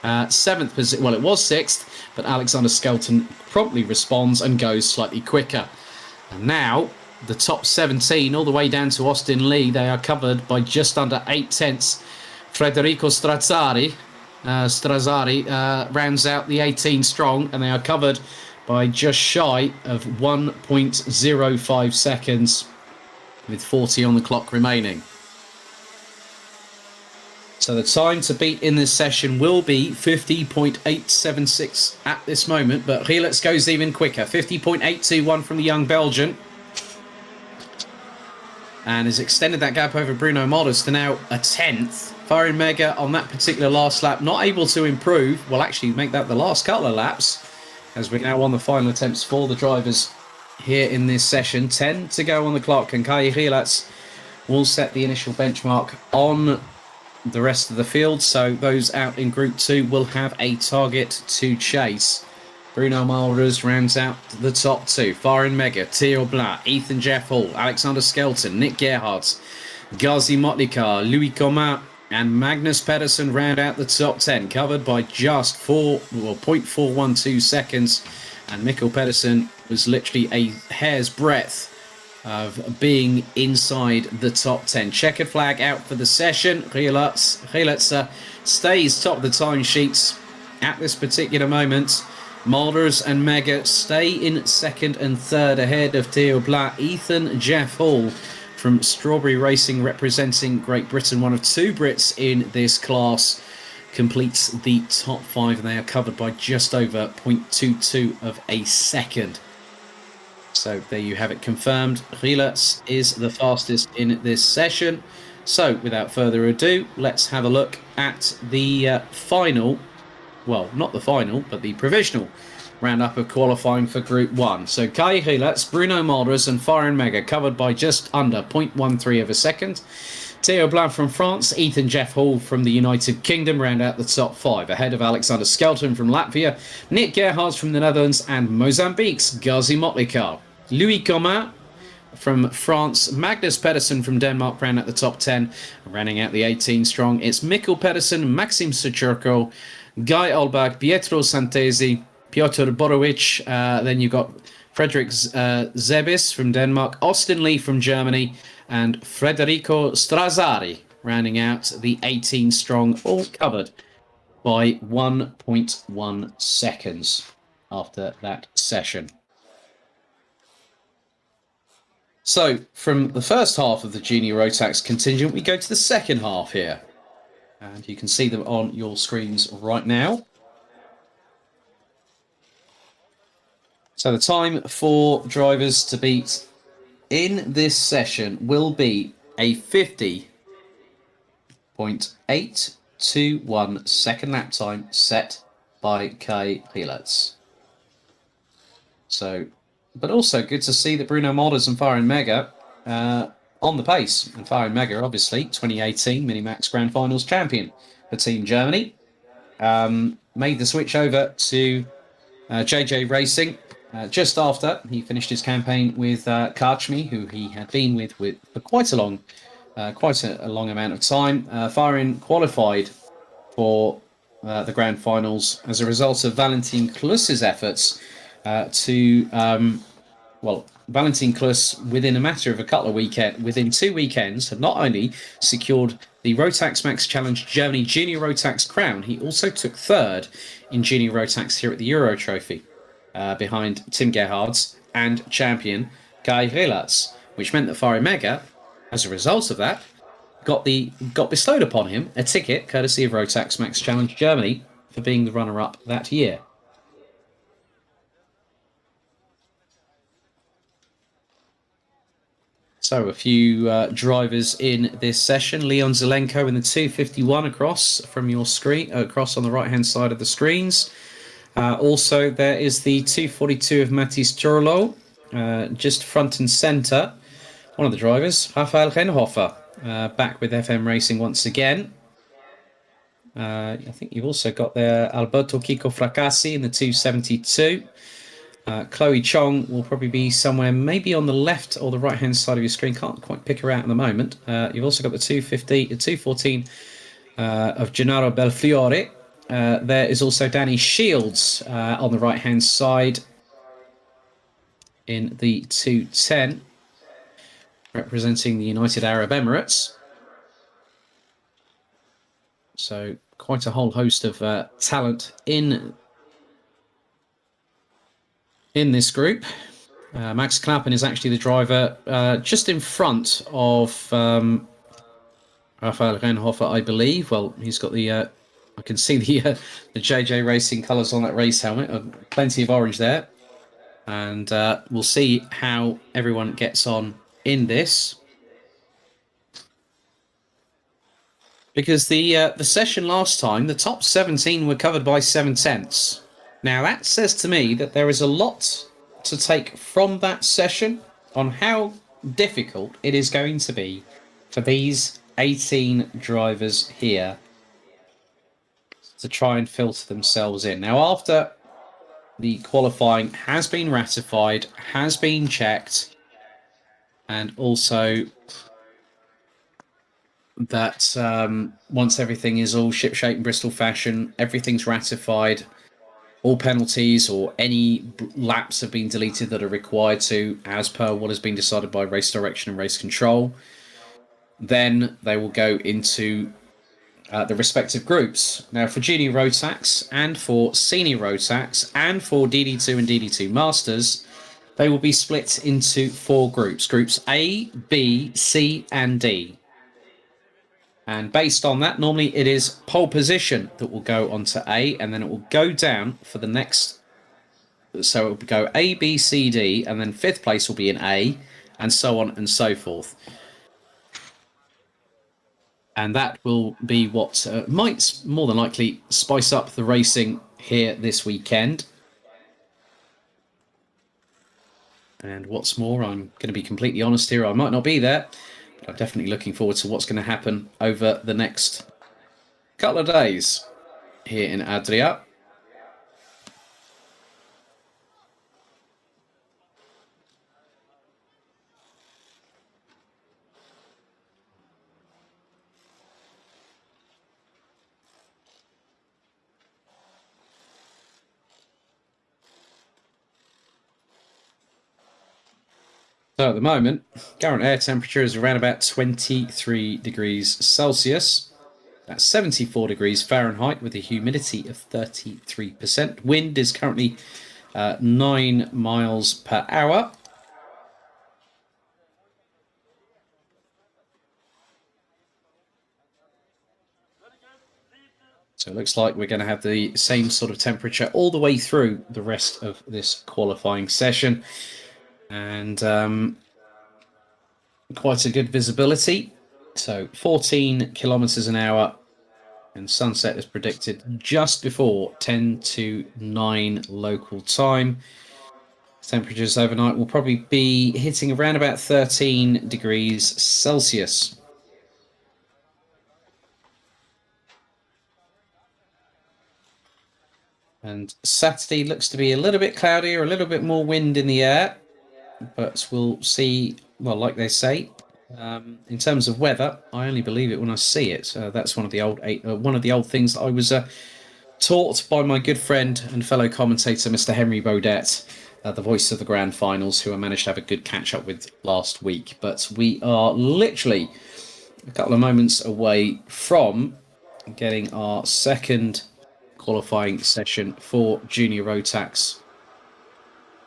7th position. Well, it was 6th, but Alexander Skelton promptly responds and goes slightly quicker. And now, the top 17, all the way down to Austin Lee, they are covered by just under 8 tenths. Federico Strazzari rounds out the 18 strong, and they are covered by just shy of 1.05 seconds, with 40 on the clock remaining. So the time to beat in this session will be 50.876 at this moment, but Gielets goes even quicker. 50.821 from the young Belgian, and has extended that gap over Bruno Modders to now a 10th. Farin Mega on that particular last lap, not able to improve. Well, actually make that the last couple of laps, as we're now on the final attempts for the drivers here in this session. 10 to go on the clock, and Kai Gielets will set the initial benchmark on the rest of the field, so those out in Group 2 will have a target to chase. Bruno Molders rounds out the top 2. Farin Mega, Theo Blanc, Ethan Jeff Hall, Alexander Skelton, Nick Gerhardt, Gazi Motlikar, Louis Comin and Magnus Pedersen round out the top 10, covered by just 0.412 seconds. And Mikkel Pedersen was literally a hair's breadth of being inside the top 10. Checkered flag out for the session. Gielets stays top of the timesheets at this particular moment. Molders and Mega stay in 2nd and 3rd ahead of Theo Blanc. Ethan Jeff Hall from Strawberry Racing, representing Great Britain, one of 2 Brits in this class, completes the top 5, and they are covered by just over 0.22 of a second. So there you have it confirmed. Gielets is the fastest in this session. So without further ado, let's have a look at the final, well, not the final, but the provisional roundup of qualifying for Group 1. So Kai Gielets, Bruno Molders and Farin Mega covered by just under 0.13 of a second. Theo Blanc from France, Ethan Jeff Hall from the United Kingdom round out the top 5, ahead of Alexander Skelton from Latvia, Nick Gerhardt from the Netherlands, and Mozambique's Gazi Motlikar. Louis Comin from France, Magnus Pedersen from Denmark round out the top 10, rounding out the 18 strong. It's Mikkel Pedersen, Maxim Suchurko, Guy Olbach, Pietro Santesi, Piotr Borowicz, then you've got Frederick Zebis from Denmark, Austin Lee from Germany, and Federico Strazzari rounding out the 18 strong, all covered by 1.1 seconds. after that session. So, from the first half of the junior Rotax contingent, we go to the second half here. And you can see them on your screens right now. So the time for drivers to beat in this session will be a 50.821 second lap time set by Kai Pilots. So, but also good to see that Bruno Molders and Farin Mega on the pace. And Farin Mega, obviously, 2018 Minimax Grand Finals champion for Team Germany. Made the switch over to JJ Racing just after he finished his campaign with Karchmi, who he had been with for quite a long amount of time. Farin qualified for the Grand Finals as a result of Valentin Klus's efforts Valentin Klus, within a matter of a couple of within 2 weekends, had not only secured the Rotax Max Challenge Germany Junior Rotax crown, he also took third in Junior Rotax here at the Euro Trophy, behind Tim Gerhards and champion Kai Relatz, which meant that Farin Mega, as a result of that, got bestowed upon him a ticket, courtesy of Rotax Max Challenge Germany, for being the runner-up that year. So a few drivers in this session. Leon Zelenko in the 251 across from your screen, across on the right-hand side of the screens. Also, there is the 242 of Matis Turlo, just front and centre. One of the drivers, Rafael Renhofer, back with FM Racing once again. I think you've also got there Alberto Kiko Fracassi in the 272. Chloe Chong will probably be somewhere maybe on the left or the right-hand side of your screen. Can't quite pick her out at the moment. You've also got the 214 of Gennaro Belfiore. There is also Danny Shields on the right-hand side in the 210, representing the United Arab Emirates. So quite a whole host of talent in this group. Max Klappen is actually the driver just in front of Rafael Renhofer, I believe. Well, he's got the I can see the JJ Racing colours on that race helmet. Plenty of orange there. And we'll see how everyone gets on in this. Because the session last time, the top 17 were covered by 7/10. Now, that says to me that there is a lot to take from that session on how difficult it is going to be for these 18 drivers here to try and filter themselves in. Now, after the qualifying has been ratified, has been checked, and also that once everything is all shipshape in Bristol fashion, everything's ratified, all penalties or any laps have been deleted that are required to, as per what has been decided by race direction and race control, then they will go into the respective groups. Now, for Junior Rotax and for Senior Rotax and for DD2 and DD2 Masters, they will be split into 4 groups. Groups A, B, C, and D. And based on that, normally it is pole position that will go onto A, and then it will go down for the next. So it will go A, B, C, D, and then 5th place will be in A, and so on and so forth. And that will be what might more than likely spice up the racing here this weekend. And what's more, I'm going to be completely honest here, I might not be there. I'm definitely looking forward to what's going to happen over the next couple of days here in Adria. So at the moment, current air temperature is around about 23 degrees Celsius. That's 74 degrees Fahrenheit with a humidity of 33%. Wind is currently 9 miles per hour. So it looks like we're going to have the same sort of temperature all the way through the rest of this qualifying session. And quite a good visibility. So 14 kilometers an hour, and sunset is predicted just before 10 to 9 local time. Temperatures overnight will probably be hitting around about 13 degrees Celsius. And Saturday looks to be a little bit cloudier, a little bit more wind in the air, but we'll see. Well, like they say, in terms of weather, I only believe it when I see it. That's one of the old things that I was taught by my good friend and fellow commentator, Mr. Henry Baudet, the voice of the grand finals, who I managed to have a good catch up with last week. But we are literally a couple of moments away from getting our second qualifying session for Junior Rotax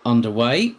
underway.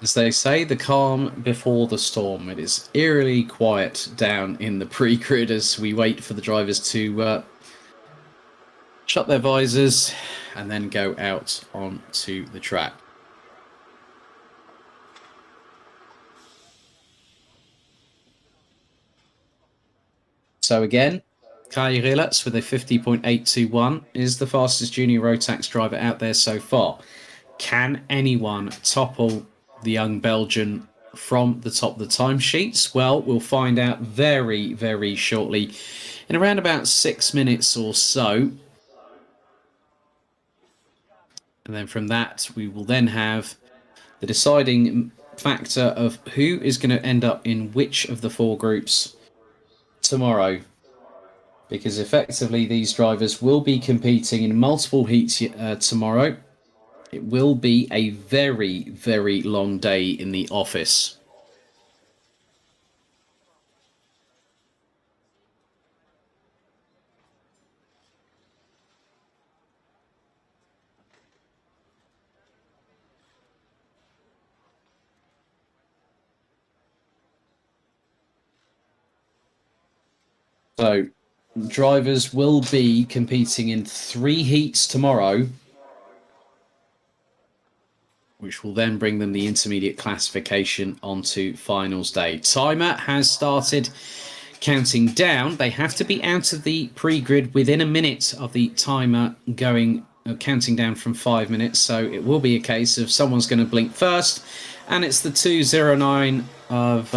As they say, the calm before the storm. It is eerily quiet down in the pre-grid as we wait for the drivers to shut their visors and then go out onto the track. So again, Kai Rilets with a 50.821 is the fastest junior Rotax driver out there so far. Can anyone topple the young Belgian from the top of the timesheets? Well, we'll find out very, very shortly in around about 6 minutes or so. And then from that, we will then have the deciding factor of who is going to end up in which of the 4 groups tomorrow. Because effectively, these drivers will be competing in multiple heats tomorrow. It will be a very, very long day in the office. So, drivers will be competing in 3 heats tomorrow, which will then bring them the intermediate classification onto finals day. Timer has started counting down. They have to be out of the pre-grid within a minute of the timer going counting down from 5 minutes. So it will be a case of someone's going to blink first, and it's the 209 of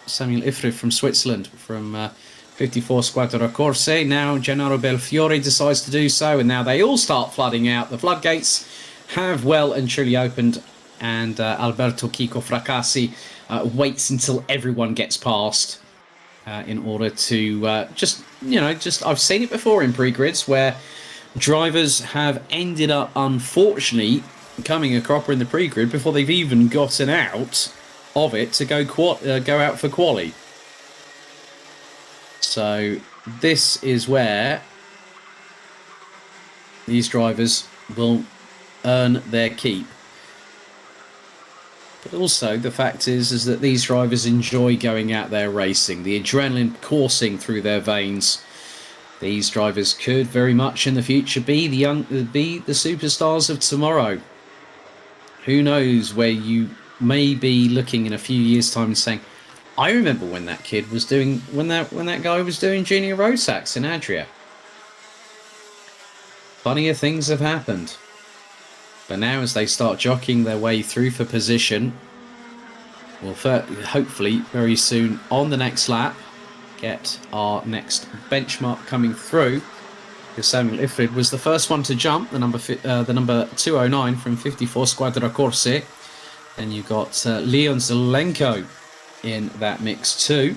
Samuel Ifrif from Switzerland from 54 Squadra Corse. Now Gennaro Belfiore decides to do so, and now they all start flooding out. The floodgates have well and truly opened, and Alberto Kiko Fracassi waits until everyone gets past in order to just I've seen it before in pre-grids where drivers have ended up unfortunately coming a cropper in the pre-grid before they've even gotten out of it to go out for quali. So this is where these drivers will earn their keep. But also the fact is that these drivers enjoy going out there racing, the adrenaline coursing through their veins. These drivers could very much in the future be the superstars of tomorrow. Who knows where you may be looking in a few years' time and saying, I remember when that kid was doing when that guy was doing junior Rotax in Adria. Funnier things have happened. But now as they start jockeying their way through for position, we'll hopefully very soon on the next lap get our next benchmark coming through. Samuel Ifrid was the first one to jump, the number 209 from 54 Squadra Corse. And you got Leon Zelenko in that mix too.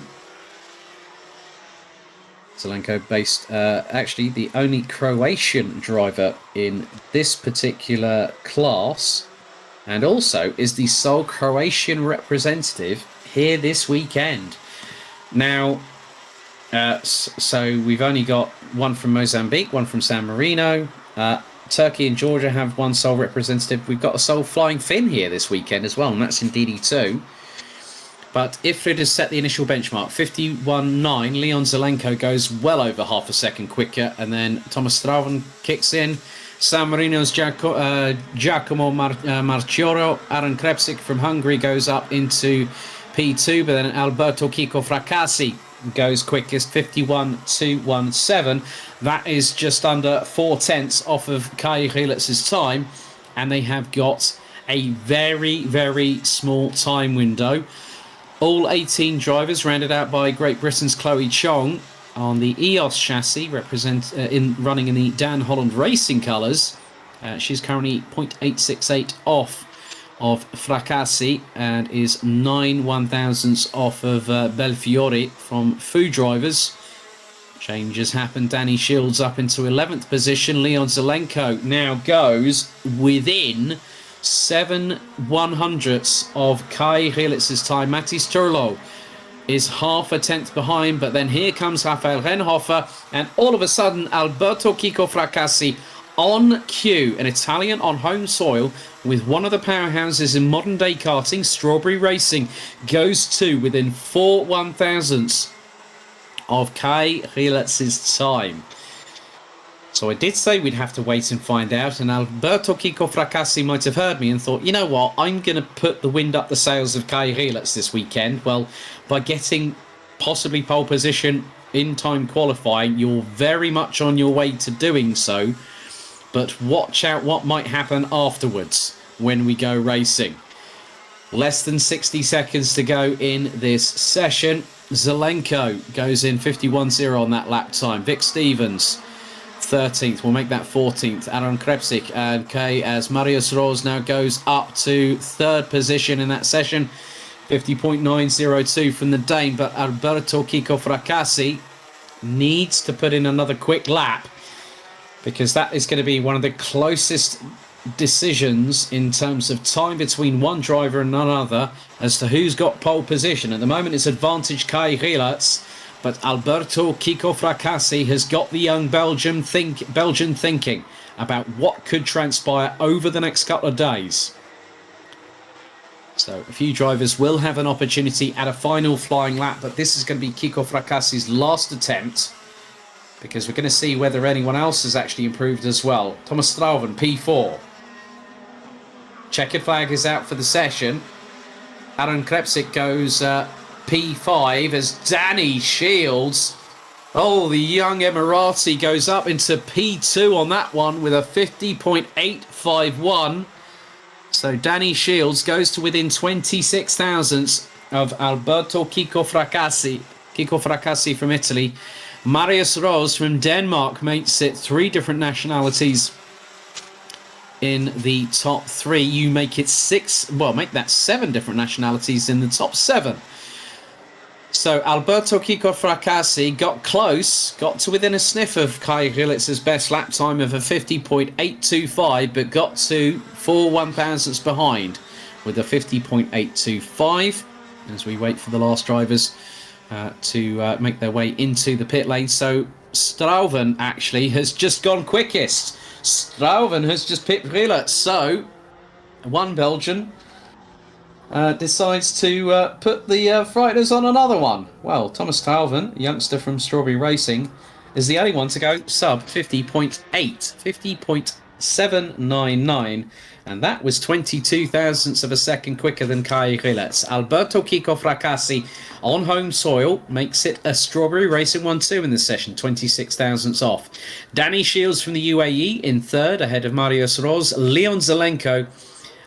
Zelenko based, actually the only Croatian driver in this particular class, and also is the sole Croatian representative here this weekend. Now, so we've only got one from Mozambique, one from San Marino. Turkey and Georgia have one sole representative. We've got a sole Flying Finn here this weekend as well, and that's in DD2. But Ifrid has set the initial benchmark, 51.9. Leon Zelenko goes well over half a second quicker, and then Thomas Strauven kicks in. San Marino's Giacomo Marchioro. Aaron Krepsik from Hungary goes up into P2, but then Alberto Kiko Fracassi goes quickest, 51.217. That is just under 4/10 off of Kai Rielitz's time, and they have got a very, very small time window. All 18 drivers rounded out by Great Britain's Chloe Chong on the EOS chassis, running in the Dan Holland Racing colours. She's currently 0.868 off of Fracassi and is 9 1/1000ths off of Belfiore from Foo Drivers. Changes happen. Danny Shields up into 11th position. Leon Zelenko now goes within 7 100ths of Kai Rielitz's time. Matis Turlo is half a tenth behind, but then here comes Rafael Renhofer, and all of a sudden Alberto Kiko Fracassi on cue, an Italian on home soil with one of the powerhouses in modern day karting, Strawberry Racing, goes to within 4 1/1000ths of Kai Rielitz's time. So I did say we'd have to wait and find out, and Alberto Kiko Fracassi might have heard me and thought, you know what, I'm going to put the wind up the sails of Kai Rielitz this weekend. Well, by getting possibly pole position in time qualifying, you're very much on your way to doing so. But watch out what might happen afterwards when we go racing. Less than 60 seconds to go in this session. Zelenko goes in 51.0 on that lap time. Vic Stevens, 13th. We'll make that 14th. Aaron Krepsik, okay, as Marius Rose now goes up to 3rd position in that session. 50.902 from the Dane. But Alberto Kiko Fracassi needs to put in another quick lap, because that is going to be one of the closest decisions in terms of time between one driver and another as to who's got pole position. At the moment, it's advantage Kai Rielitz, but Alberto Kiko Fracassi has got the young Belgian thinking about what could transpire over the next couple of days. So a few drivers will have an opportunity at a final flying lap, but this is going to be Kiko Fracassi's last attempt, because we're going to see whether anyone else has actually improved as well. Thomas Strauven, P4. Checkered flag is out for the session. Aaron Krepsik goes P5 as Danny Shields. Oh, the young Emirati goes up into P2 on that one with a 50.851. So Danny Shields goes to within 26 thousandths of Alberto Kiko Fracassi. Kiko Fracassi from Italy. Marius Rose from Denmark makes it 3 different nationalities in the top 3. You make it 6, well, make that 7 different nationalities in the top 7. So Alberto Kiko Fracassi got close, got to within a sniff of Kai Rielitz's best lap time of a 50.825, but got to 4 1/1000ths behind with a 50.825 as we wait for the last drivers to make their way into the pit lane. So Strauven actually has just gone quickest. Strauven has just pipped Rielitz. So one Belgian decides to put the frighteners on another one. Well, Thomas Strauven, a youngster from Strawberry Racing, is the only one to go sub 50.8, 50.799. And that was 22 thousandths of a second quicker than Kai Rielitz. Alberto Kiko Fracassi on home soil makes it a Strawberry Racing 1-2 in this session, 26 thousandths off. Danny Shields from the UAE in 3rd, ahead of Marius Rose. Leon Zelenko,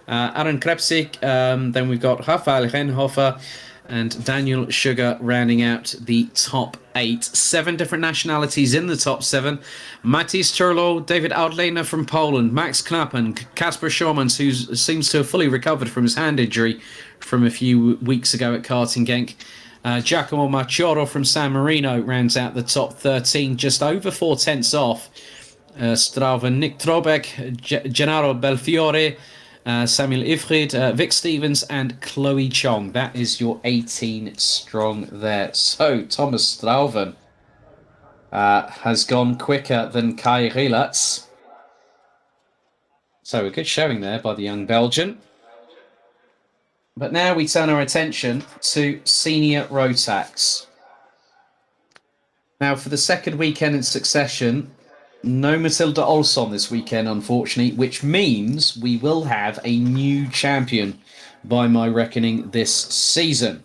Aaron Krepsik, then we've got Rafael Renhofer, and Daniel Sugar rounding out the top 8. 7 different nationalities in the top 7. Matis Turlo, David Audlena from Poland, Max Knappen, Kasper Schormans, who seems to have fully recovered from his hand injury from a few weeks ago at karting Genk. Giacomo Maccioro from San Marino rounds out the top 13, just over 4 tenths off. Strauven, Nick Trobeck, Gennaro Belfiore, Samuel Ifrid, Vic Stevens and Chloe Chong. That is your 18 strong there. So Thomas Strauven has gone quicker than Kai Rilatz. So a good showing there by the young Belgian. But now we turn our attention to senior Rotax. Now for the second weekend in succession, no Matilda Olsson this weekend, unfortunately, which means we will have a new champion by my reckoning this season.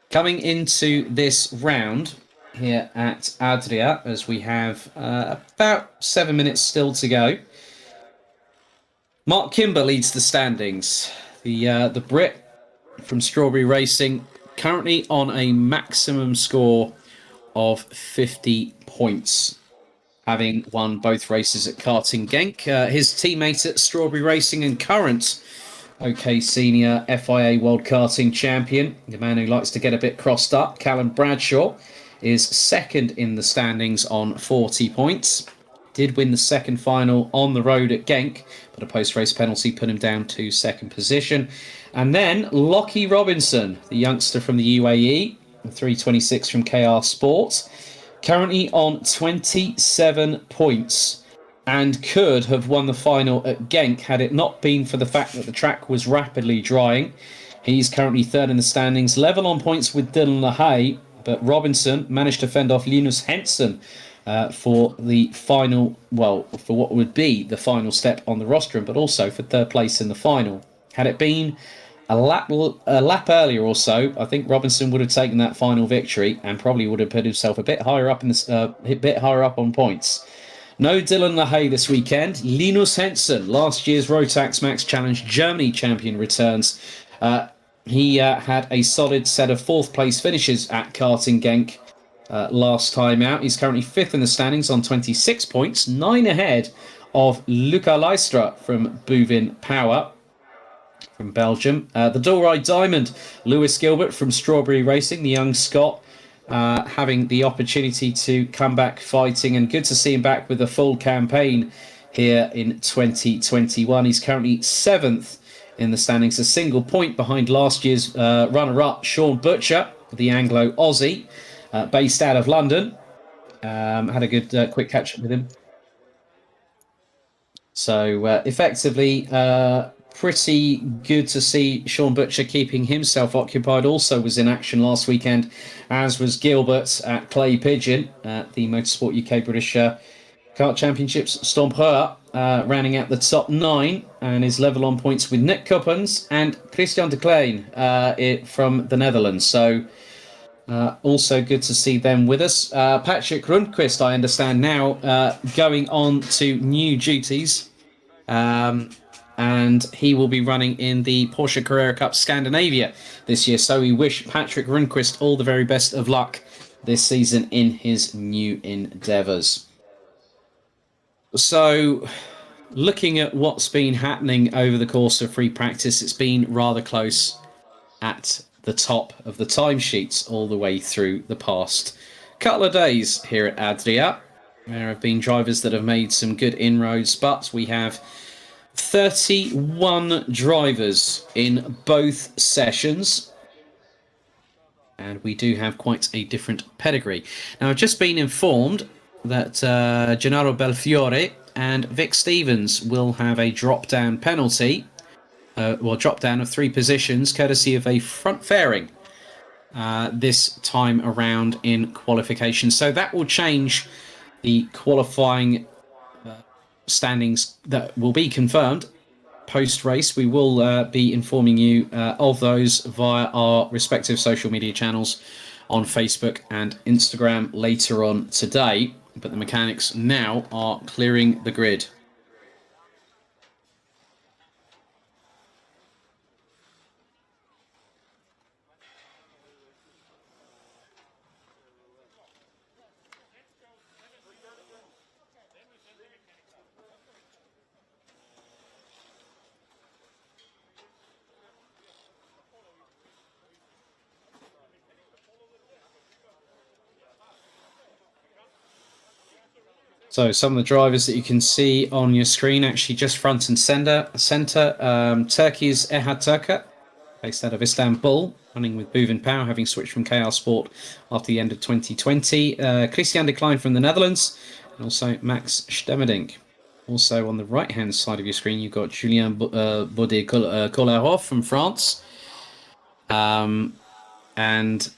Coming into this round here at Adria, as we have about 7 minutes still to go. Mark Kimber leads the standings. The Brit from Strawberry Racing, currently on a maximum score of 50 points, having won both races at karting Genk. His teammate at Strawberry Racing and current OK Senior FIA World Karting Champion, the man who likes to get a bit crossed up, Callum Bradshaw, is second in the standings on 40 points. Did win the second final on the road at Genk, but a post-race penalty put him down to second position. And then Lockie Robinson, the youngster from the UAE, 326 from KR Sport, currently on 27 points and could have won the final at Genk had it not been for the fact that the track was rapidly drying. He's currently third in the standings, level on points with Dylan LaHaye, but Robinson managed to fend off Linus Henson for the final, well, for what would be the final step on the rostrum, but also for third place in the final. Had it been a lap earlier or so, I think Robinson would have taken that final victory and probably would have put himself a bit higher up in on points. No Dylan LaHaye this weekend. Linus Henson, last year's Rotax Max Challenge Germany champion, returns. He had a solid set of fourth place finishes at karting Genk last time out. He's currently fifth in the standings on 26 points, 9 ahead of Luca Leistra from Bouvin Power from Belgium. The Dorey Diamond, Lewis Gilbert from Strawberry Racing, the young Scot, having the opportunity to come back fighting, and good to see him back with a full campaign here in 2021. He's currently 7th in the standings, a single point behind last year's runner-up, Sean Butcher, the Anglo-Aussie, based out of London. Had a good quick catch-up with him. So effectively, pretty good to see Sean Butcher keeping himself occupied. Also was in action last weekend, as was Gilbert at Clay Pigeon at the Motorsport UK British Kart Championships. Stompreur rounding out the top 9 and is level on points with Nick Kuppens and Christian de Klein from the Netherlands. So also good to see them with us. Patrick Rundqvist, I understand now, going on to new duties. And he will be running in the Porsche Carrera Cup Scandinavia this year. So we wish Patrick Rundqvist all the very best of luck this season in his new endeavours. So looking at what's been happening over the course of free practice, it's been rather close at the top of the timesheets all the way through the past couple of days here at Adria. There have been drivers that have made some good inroads, but we have 31 drivers in both sessions, and we do have quite a different pedigree. Now, I've just been informed that Gennaro Belfiore and Vic Stevens will have a drop-down penalty, drop-down of 3 positions, courtesy of a front fairing this time around in qualification. So that will change the qualifying standings that will be confirmed post-race. We will be informing you of those via our respective social media channels on Facebook and Instagram later on today. But the mechanics now are clearing the grid. So some of the drivers that you can see on your screen, actually just front and center. Turkey's Ehad Turka, based out of Istanbul, running with Boven Power, having switched from KR Sport after the end of 2020. Christian de Klein from the Netherlands, and also Max Stemmerdink. Also on the right-hand side of your screen, you've got Julien Baudet-Collarov from France. And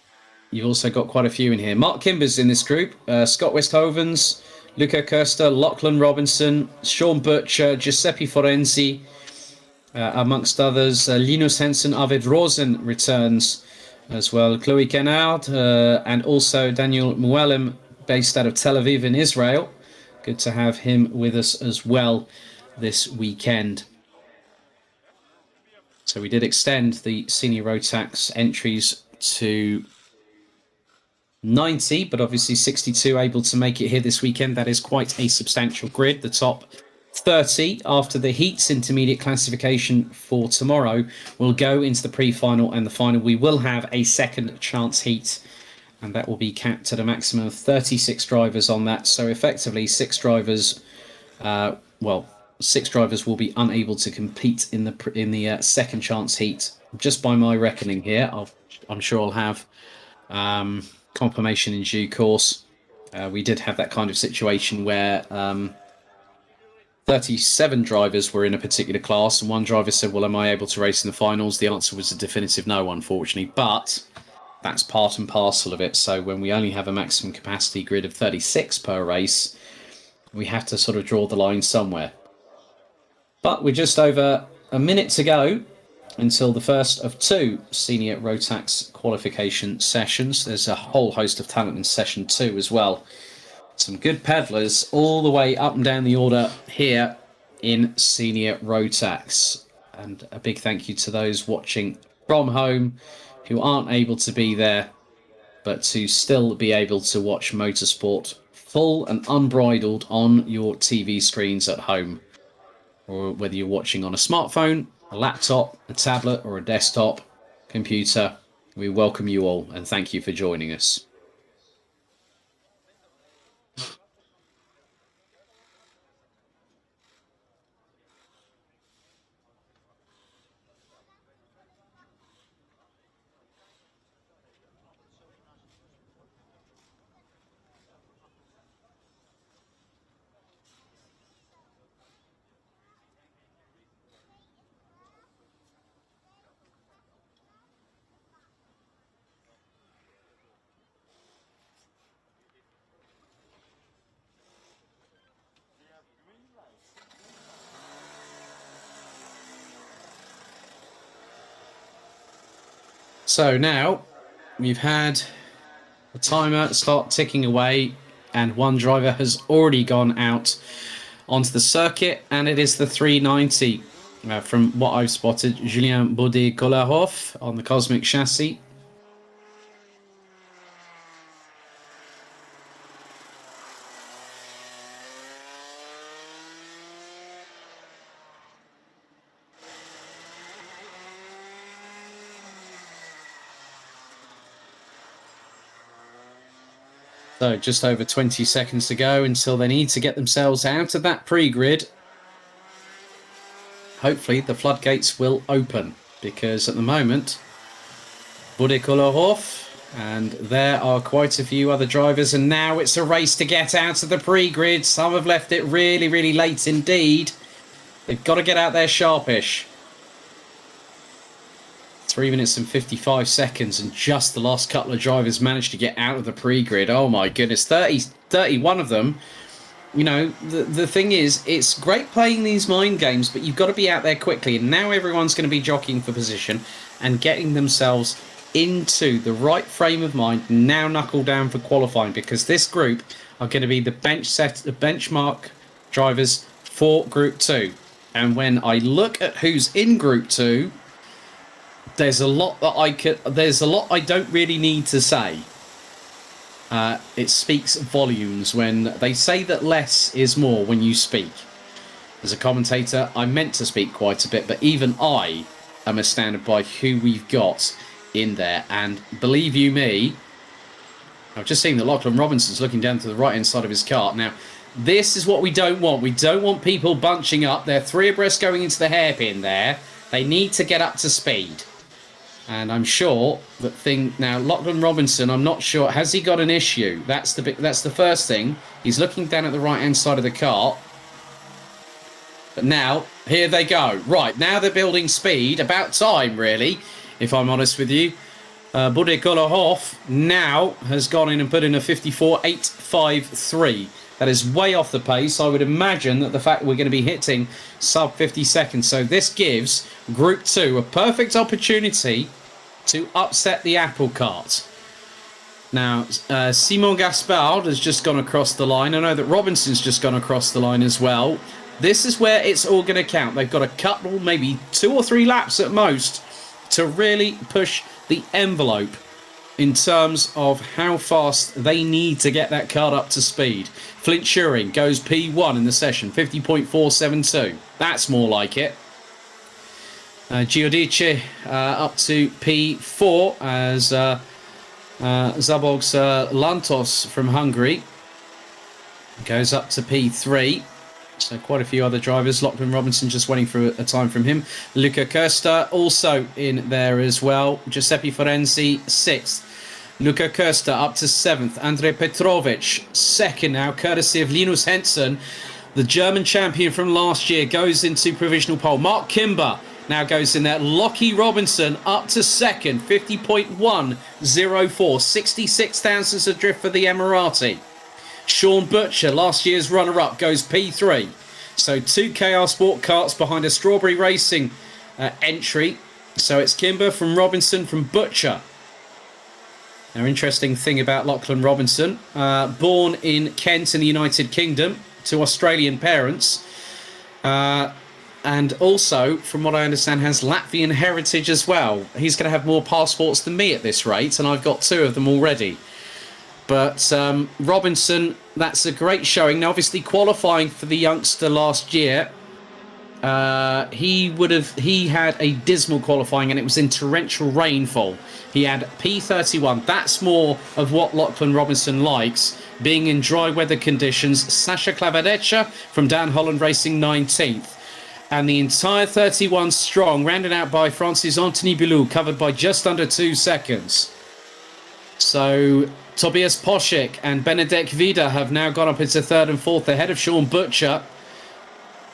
you've also got quite a few in here. Mark Kimber's in this group. Scott Westhovens, Luca Kirster, Lachlan Robinson, Sean Butcher, Giuseppe Forenzi, amongst others. Linus Henson, Arvid Rosen returns as well. Chloe Kennard, and also Daniel Muelim, based out of Tel Aviv in Israel. Good to have him with us as well this weekend. So we did extend the senior Rotax entries to 90, but obviously 62 able to make it here this weekend. That is quite a substantial grid. The top 30 after the heats intermediate classification for tomorrow will go into the pre-final and the final. We will have a second chance heat, and that will be capped at a maximum of 36 drivers on that. So effectively, six drivers will be unable to compete in the second chance heat. Just by my reckoning here, I'm sure I'll have confirmation in due course. We did have that kind of situation where 37 drivers were in a particular class, and one driver said, well, am I able to race in the finals? The answer was a definitive no, unfortunately, but that's part and parcel of it. So when we only have a maximum capacity grid of 36 per race, we have to sort of draw the line somewhere. But we're just over a minute to go until the first of two senior Rotax qualification sessions. There's a whole host of talent in session 2 as well. Some good peddlers all the way up and down the order here in senior Rotax. And a big thank you to those watching from home who aren't able to be there, but to still be able to watch motorsport full and unbridled on your TV screens at home. Or whether you're watching on a smartphone, a laptop, a tablet, or a desktop computer, we welcome you all and thank you for joining us. So now we've had the timer start ticking away, and one driver has already gone out onto the circuit, and it is the 390 from what I've spotted, Julien Baudet-Collarov on the Cosmic chassis. So just over 20 seconds to go until they need to get themselves out of that pre-grid. Hopefully the floodgates will open, because at the moment, Baudet-Collarov, and there are quite a few other drivers, and now it's a race to get out of the pre-grid. Some have left it really, really late indeed. They've got to get out there sharpish. 3 minutes and 55 seconds, and just the last couple of drivers managed to get out of the pre-grid. Oh my goodness, 31 of them. You know, the thing is, it's great playing these mind games, but you've got to be out there quickly, and now everyone's going to be jockeying for position and getting themselves into the right frame of mind, now knuckle down for qualifying, because this group are going to be the benchmark drivers for Group 2. And when I look at who's in Group 2, there's a lot I don't really need to say. It speaks volumes when they say that less is more when you speak. As a commentator, I'm meant to speak quite a bit, but even I am astounded by who we've got in there. And believe you me, I've just seen that Lachlan Robinson's looking down to the right-hand side of his car. Now, This is what we don't want. We don't want people bunching up. They're 3 abreast going into the hairpin there. They need to get up to speed. And I'm sure that now, Lachlan Robinson, I'm not sure. Has he got an issue? That's the first thing. He's looking down at the right-hand side of the cart. But now, here they go. Right, now they're building speed. About time, really, if I'm honest with you. Bude Kolohoff now has gone in and put in a 54.853. That is way off the pace. I would imagine that the fact we're going to be hitting sub 50 seconds. So this gives Group 2 a perfect opportunity to upset the apple cart. Now, Simon Gaspard has just gone across the line. I know that Robinson's just gone across the line as well. This is where it's all going to count. They've got a couple, maybe 2 or 3 laps at most to really push the envelope in terms of how fast they need to get that card up to speed. Flint Shuring goes P1 in the session, 50.472. That's more like it. Giudice up to P4 as Zabogs Lantos from Hungary goes up to P3. So quite a few other drivers. Lachlan Robinson just waiting for a time from him. Luca Costa also in there as well. Giuseppe Forenzi 6th. Luca Costa up to 7th. Andrej Petrovic 2nd now, courtesy of Linus Henson. The German champion from last year goes into provisional pole. Mark Kimber now goes in there. Lockie Robinson up to 2nd. 50.104. 66 thousandths adrift for the Emirati. Sean Butcher, last year's runner-up, goes P3. So 2 KR Sport carts behind a Strawberry Racing entry. So it's Kimber from Robinson from Butcher. Now, interesting thing about Lachlan Robinson. Born in Kent in the United Kingdom to Australian parents. And also, from what I understand, has Latvian heritage as well. He's going to have more passports than me at this rate, and I've got 2 of them already. But Robinson, that's a great showing. Now, obviously, qualifying for the youngster last year, he had a dismal qualifying, and it was in torrential rainfall. He had P31. That's more of what Lachlan Robinson likes, being in dry weather conditions. Sasha Klavedecha from Dan Holland Racing 19th. And the entire 31 strong, rounded out by Francis Anthony Bilou, covered by just under 2 seconds. So Tobias Poschek and Benedek Vida have now gone up into 3rd and 4th ahead of Sean Butcher.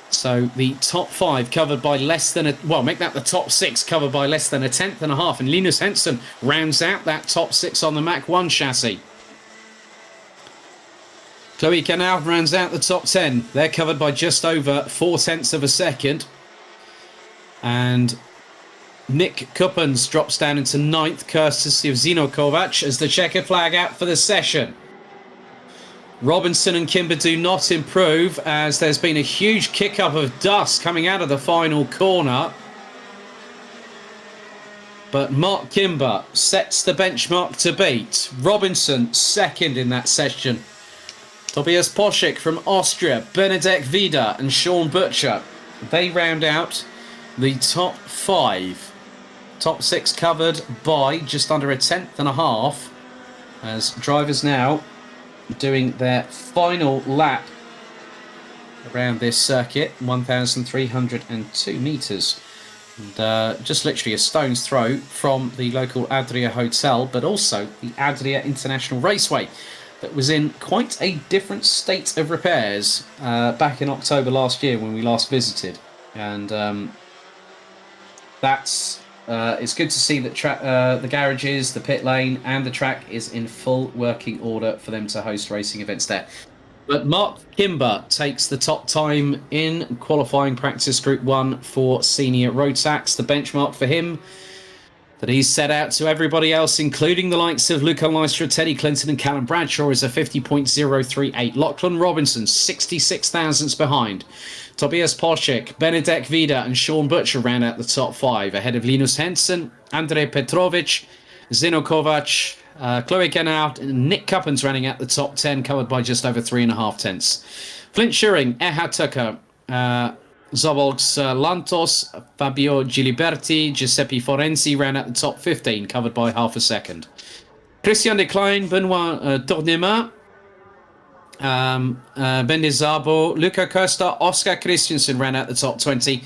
So the top 5 covered by less than make that the top 6 covered by less than a 10th and a half. And Linus Henson rounds out that top 6 on the Mach 1 chassis. Chloe Canal rounds out the top 10. They're covered by just over 4/10 of a second. And Nick Kuppens drops down into 9th, courtesy of Zino Kovac, as the checkered flag out for the session. Robinson and Kimber do not improve, as there's been a huge kick-up of dust coming out of the final corner. But Mark Kimber sets the benchmark to beat. Robinson 2nd in that session. Tobias Poschek from Austria, Benedek Vida and Sean Butcher. They round out the top 5. Top 6 covered by just under a 10th and a half, as drivers now doing their final lap around this circuit, 1,302 metres. And just literally a stone's throw from the local Adria hotel, but also the Adria International Raceway, that was in quite a different state of repairs back in October last year when we last visited. And it's good to see that the garages, the pit lane and the track is in full working order for them to host racing events there. But Mark Kimber takes the top time in qualifying practice Group 1 for senior Rotax. The benchmark for him that he's set out to everybody else, including the likes of Luca Lystra, Teddy Clinton and Callum Bradshaw, is a 50.038. Lachlan Robinson, 66 thousandths behind. Tobias Poschek, Benedek Vida and Sean Butcher round out the top 5, ahead of Linus Henson, Andrej Petrovic, Zino Kovac, Chloe Kennard and Nick Kuppens running out the top 10, covered by just over 3.5 tenths. Flint Shuring, Erhard Tucker, Zabolgs Lantos, Fabio Giliberti, Giuseppe Forenzi round out the top 15, covered by half a second. Christian de Klein, Benoit Tournema, Bendis Zabo, Luca Costa, Oscar Christensen ran out the top 20,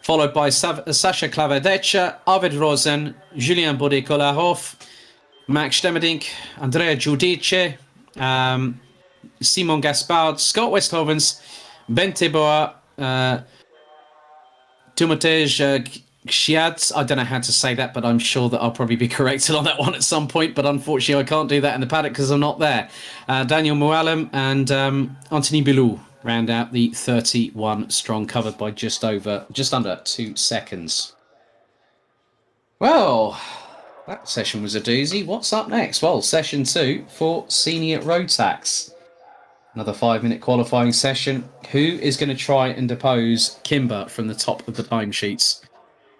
followed by Sasha Klavedec, Arvid Rosen, Julien Bode-Kolarov, Max Stemerdink, Andrea Giudice, Simon Gaspard, Scott Westhovens, Ben Teboa, Tumotej Xiads. I don't know how to say that, but I'm sure that I'll probably be corrected on that one at some point. But unfortunately, I can't do that in the paddock because I'm not there. Daniel Mualem and Anthony Bilou round out the 31 strong, covered by just under 2 seconds. Well, that session was a doozy. What's up next? Well, session 2 for senior Rotax. Another 5-minute qualifying session. Who is going to try and depose Kimber from the top of the timesheets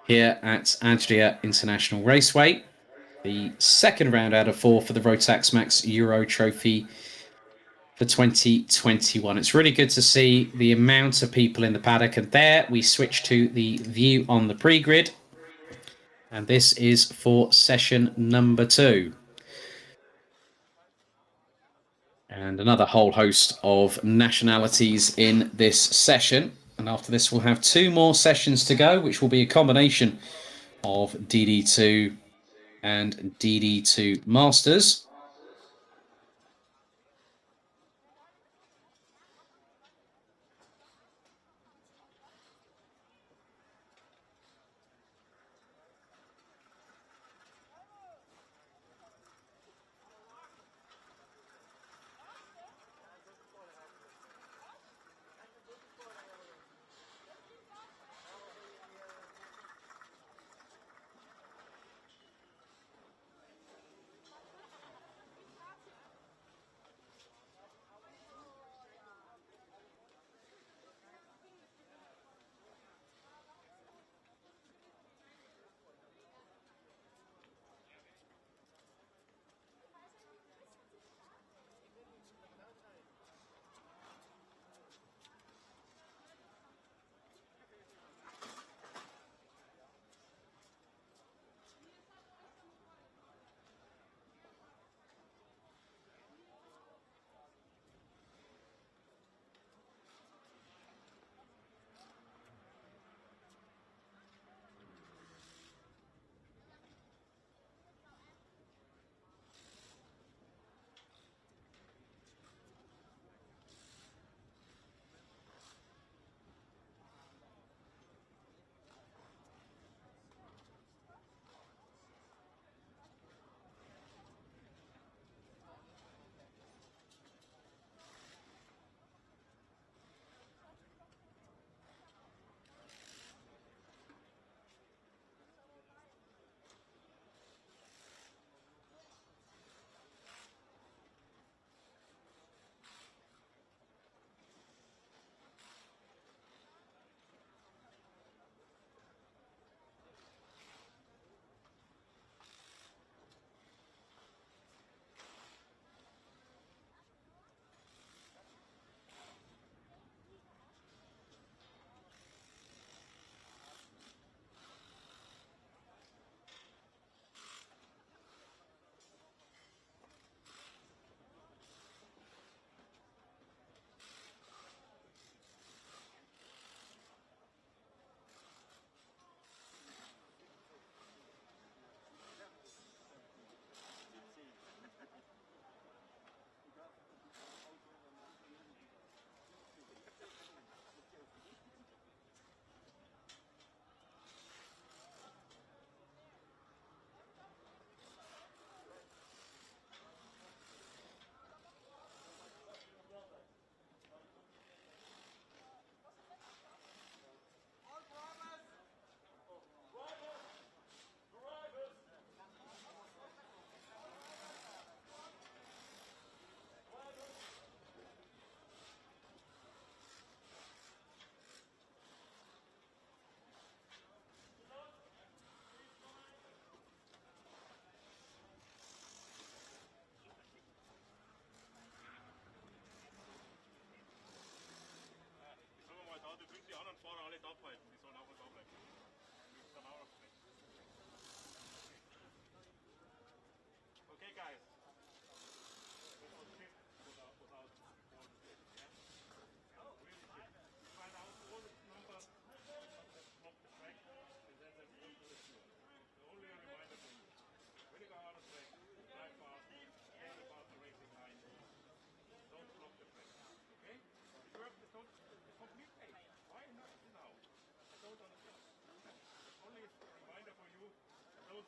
here at Adria International Raceway? The second round out of 4 for the Rotax Max Euro Trophy for 2021. It's really good to see the amount of people in the paddock. And there we switch to the view on the pre-grid. And this is for session number 2. And another whole host of nationalities in this session. And after this, we'll have 2 more sessions to go, which will be a combination of DD2 and DD2 Masters.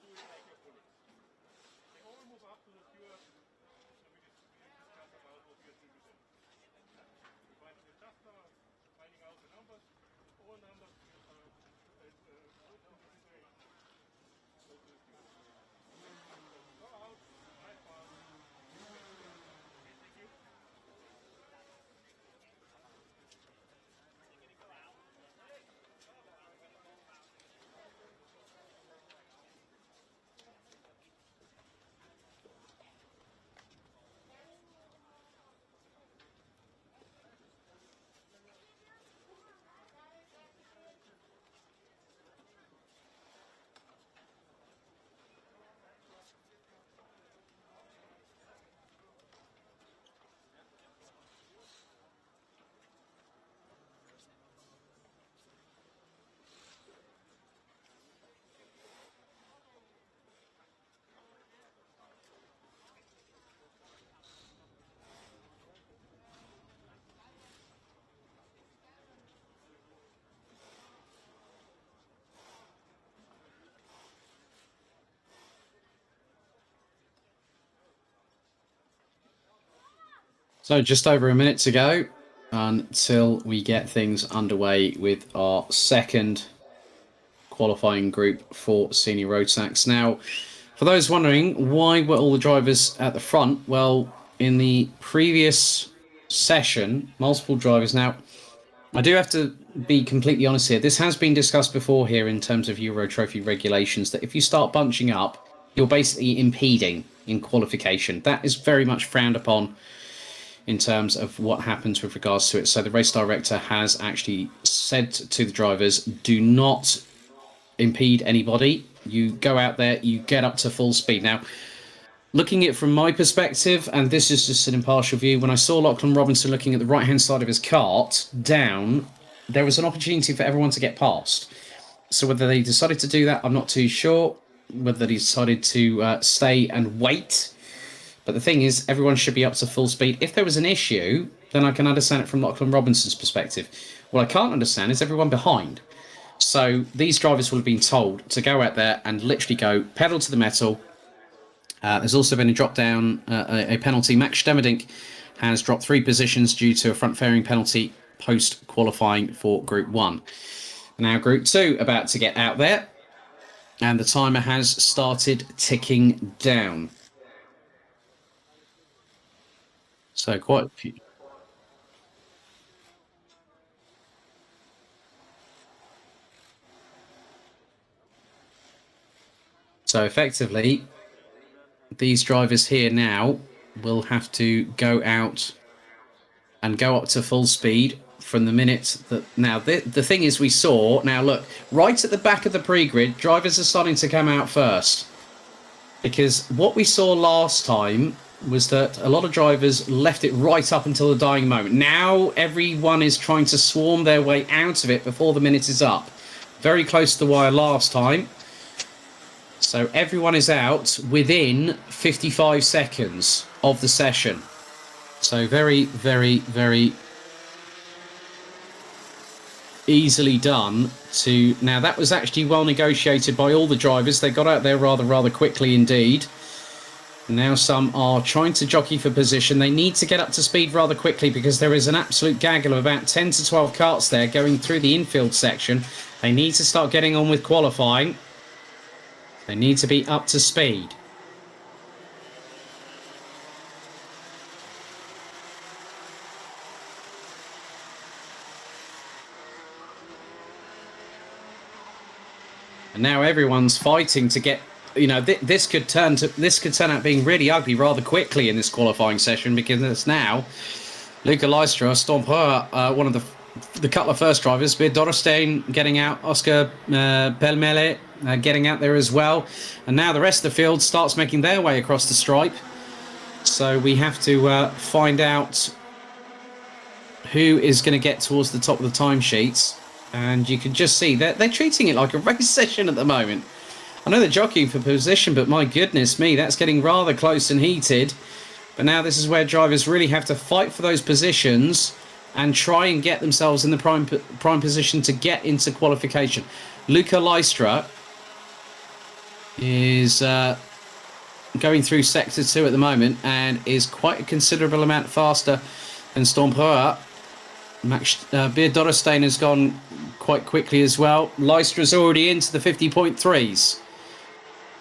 do it like your bullets. They all move up to the pure, we discuss about what we are doing with them. We find the adjuster, finding out the numbers, all numbers go out, nice one. Thank you. So just over a minute to go until we get things underway with our second qualifying group for Senior Rotax. Now, for those wondering, why were all the drivers at the front? Well, in the previous session, multiple drivers. Now, I do have to be completely honest here. This has been discussed before here in terms of Euro Trophy regulations, that if you start bunching up, you're basically impeding in qualification. That is very much frowned upon in terms of what happens with regards to it. So the race director has actually said to the drivers, do not impede anybody. You go out there, you get up to full speed. Now, looking at it from my perspective, and this is just an impartial view, when I saw Lachlan Robinson looking at the right-hand side of his kart down, there was an opportunity for everyone to get past. So whether they decided to do that, I'm not too sure. Whether they decided to stay and wait. But the thing is, everyone should be up to full speed. If there was an issue, then I can understand it from Lachlan Robinson's perspective. What I can't understand is everyone behind. So these drivers will have been told to go out there and literally go pedal to the metal. There's also been a drop down, a penalty. Max Stemmerdink has dropped 3 positions due to a front fairing penalty post qualifying for Group 1. Now Group 2 about to get out there, and the timer has started ticking down. So quite a few. So effectively, these drivers here now will have to go out and go up to full speed from the minute that... Now, the thing is, we saw... Now, look, right at the back of the pre-grid, drivers are starting to come out first. Because what we saw last time was that a lot of drivers left it right up until the dying moment. Now, everyone is trying to swarm their way out of it before the minute is up. Very close to the wire last time. So everyone is out within 55 seconds of the session. So very, very, very easily done to... Now, that was actually well negotiated by all the drivers. They got out there rather quickly indeed. Now some are trying to jockey for position. They need to get up to speed rather quickly because there is an absolute gaggle of about 10 to 12 karts there going through the infield section. They need to start getting on with qualifying. They need to be up to speed. And now everyone's fighting to get... You know, this could turn out being really ugly rather quickly in this qualifying session, because it's now Luca Lystra, Stomper, one of the couple of first drivers, with Dorstein getting out, Oscar Pelmele getting out there as well, and now the rest of the field starts making their way across the stripe. So we have to find out who is going to get towards the top of the timesheets, and you can just see they're treating it like a race session at the moment. I know they're jockeying for position, but my goodness me, that's getting rather close and heated. But now this is where drivers really have to fight for those positions and try and get themselves in the prime position to get into qualification. Luca Lystra is going through sector 2 at the moment and is quite a considerable amount faster than Stompreur. Beer Dorrestein has gone quite quickly as well. Leistra's already into the 50.3s.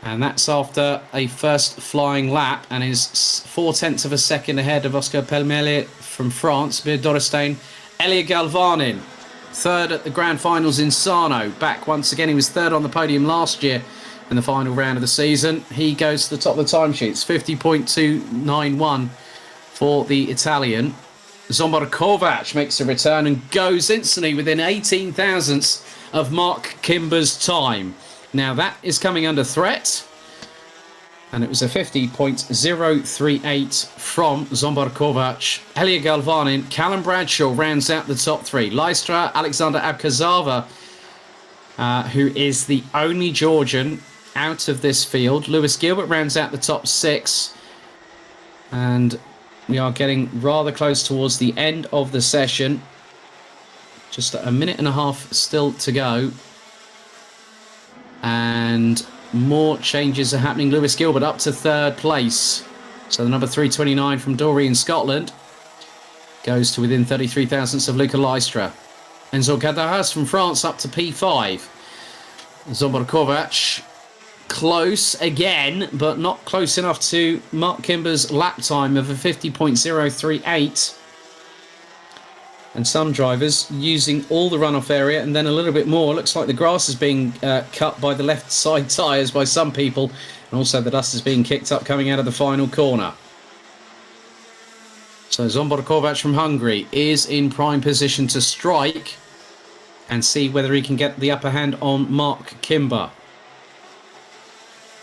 And that's after a first flying lap and is 0.4 of a second ahead of Oscar Pelmele from France. Beer Dorrestein. Elia Galvanin, third at the grand finals in Sarno. Back once again. He was third on the podium last year in the final round of the season. He goes to the top of the timesheets. 50.291 for the Italian. Zsombor Kovac makes a return and goes instantly within 18 thousandths of Mark Kimber's time. Now that is coming under threat. And it was a 50.038 from Zsombor Kovac. Elia Galvanin, Callum Bradshaw rounds out the top 3. Leistra, Alexander Abkazava, who is the only Georgian out of this field. Lewis Gilbert rounds out the top 6. And we are getting rather close towards the end of the session. Just a minute and a half still to go. And more changes are happening. Lewis Gilbert up to 3rd place. So the number 329 from Dorey in Scotland goes to within 33 thousandths of Luca Leistra. Enzo Cadaras from France up to P5. Zsombor Kovac close again, but not close enough to Mark Kimber's lap time of a 50.038. And some drivers using all the runoff area and then a little bit more. Looks like the grass is being cut by the left side tyres by some people. And also the dust is being kicked up coming out of the final corner. So Zsombor Kovac from Hungary is in prime position to strike and see whether he can get the upper hand on Mark Kimber.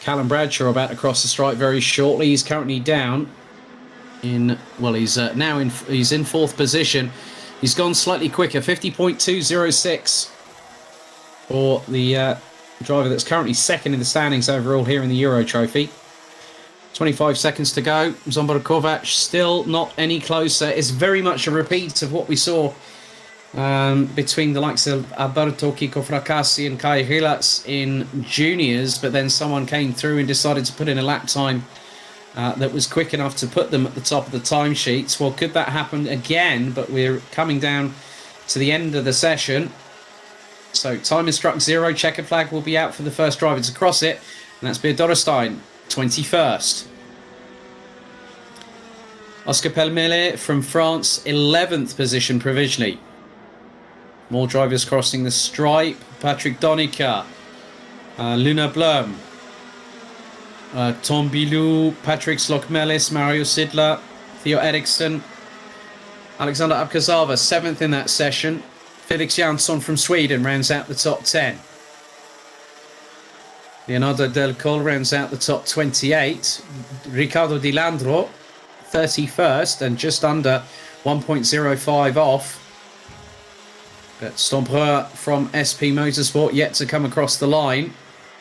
Callum Bradshaw about to cross the stripe very shortly. He's currently down in, well, he's in 4th position. He's gone slightly quicker, 50.206 for the driver that's currently 2nd in the standings overall here in the Euro Trophy. 25 seconds to go. Zsombor Kovac still not any closer. It's very much a repeat of what we saw between the likes of Alberto Kiko Fracassi and Kai Hilats in juniors, but then someone came through and decided to put in a lap time that was quick enough to put them at the top of the timesheets. Well, could that happen again? But we're coming down to the end of the session. So time is struck 0. Checkered flag will be out for the first driver to cross it. And that's Beer Dorrestein, 21st. Oscar Pelmele from France, 11th position provisionally. More drivers crossing the stripe. Patrick Donica, Luna Blum, Tom Bilou, Patrick Slokmelis, Mario Sidler, Theo Eriksson, Alexander Abkazava, 7th in that session. Felix Jansson from Sweden rounds out the top 10. Leonardo Del Col rounds out the top 28. Riccardo Di Landro, 31st and just under 1.05 off. But Stompreur from SP Motorsport yet to come across the line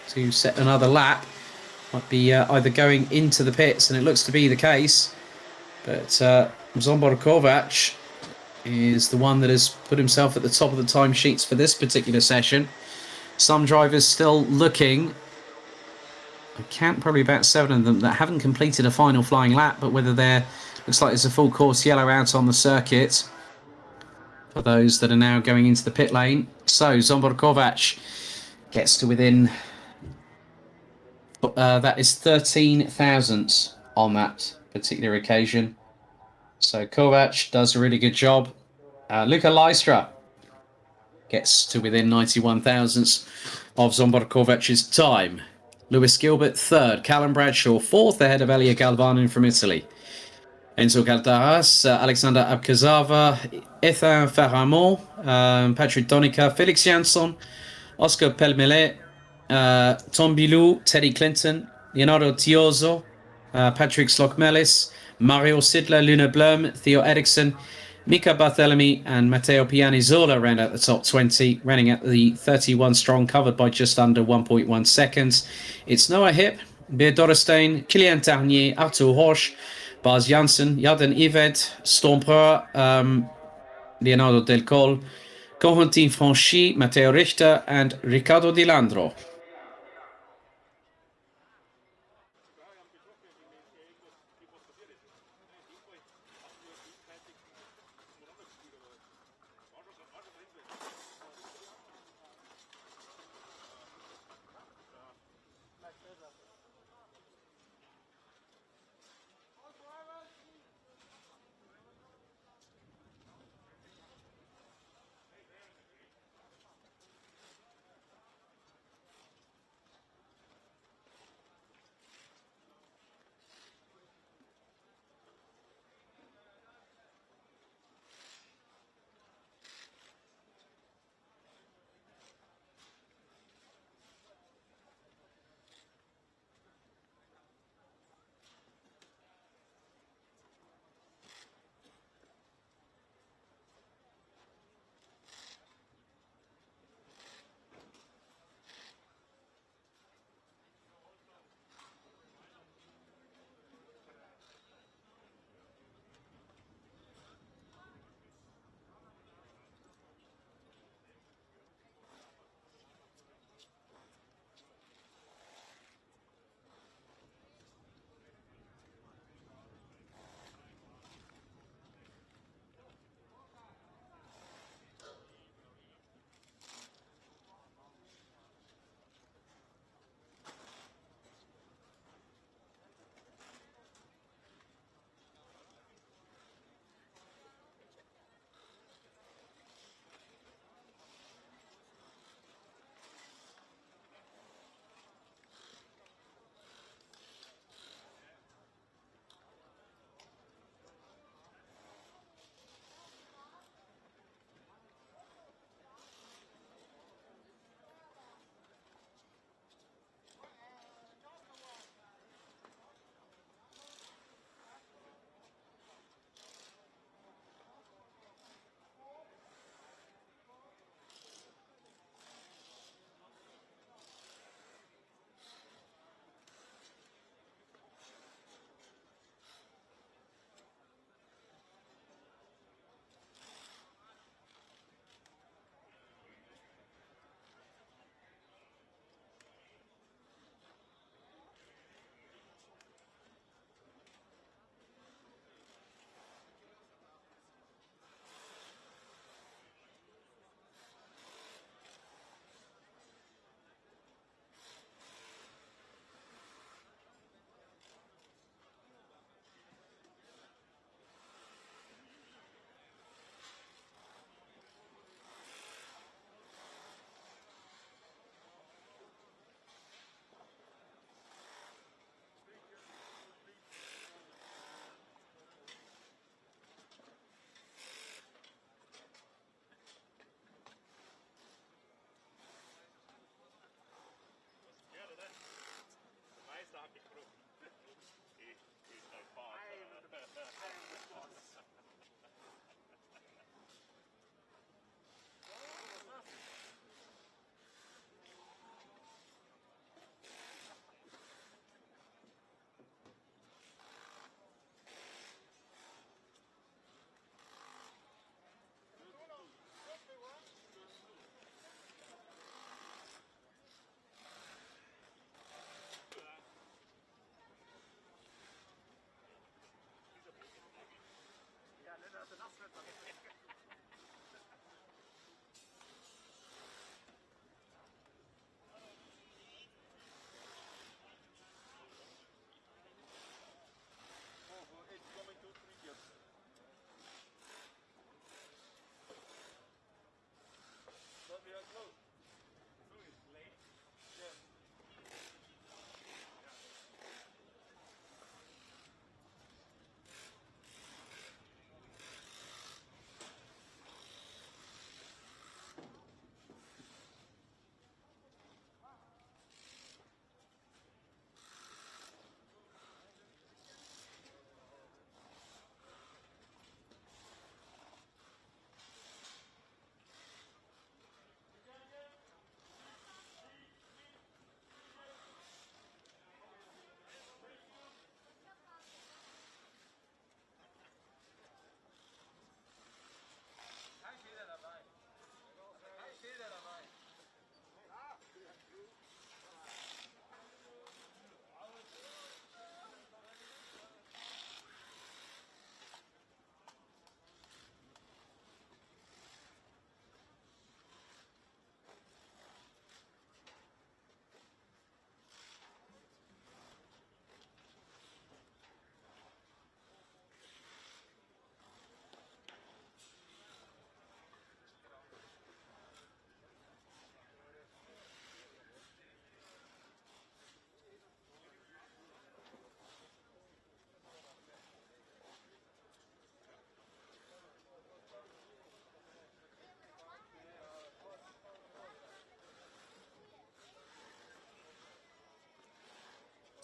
to set another lap. Might be either going into the pits, and it looks to be the case. But Zsombor Kovac is the one that has put himself at the top of the timesheets for this particular session. Some drivers still looking. I count probably about 7 of them that haven't completed a final flying lap, but whether they're, looks like there's a full course yellow out on the circuit for those that are now going into the pit lane. So Zsombor Kovac gets to within, that is 13 thousandths on that particular occasion. So Kovac does a really good job. Luca Leistra gets to within 91 thousandths of Zsombor Kovac's time. Lewis Gilbert, 3rd. Callum Bradshaw, 4th, ahead of Elia Galvanin from Italy. Enzo Caldaras, Alexander Abkazava, Ethan Ferramont, Patrick Donica, Felix Jansson, Oscar Pelmele, Tom Bilou, Teddy Clinton, Leonardo Tiozo, Patrick Slokmelis, Mario Sidler, Luna Blum, Theo Eriksson, Mika Barthelemy and Matteo Pianizola round out the top 20, running at the 31 strong, covered by just under 1.1 seconds. It's Noah Hipp, Beer Dorrestein, Kilian Tarnier, Arthur Horsch, Bas Janssen, Jarden Yved, Stompreur, Leonardo Del Col, Corentin Franchi, Matteo Richter and Riccardo Di Landro.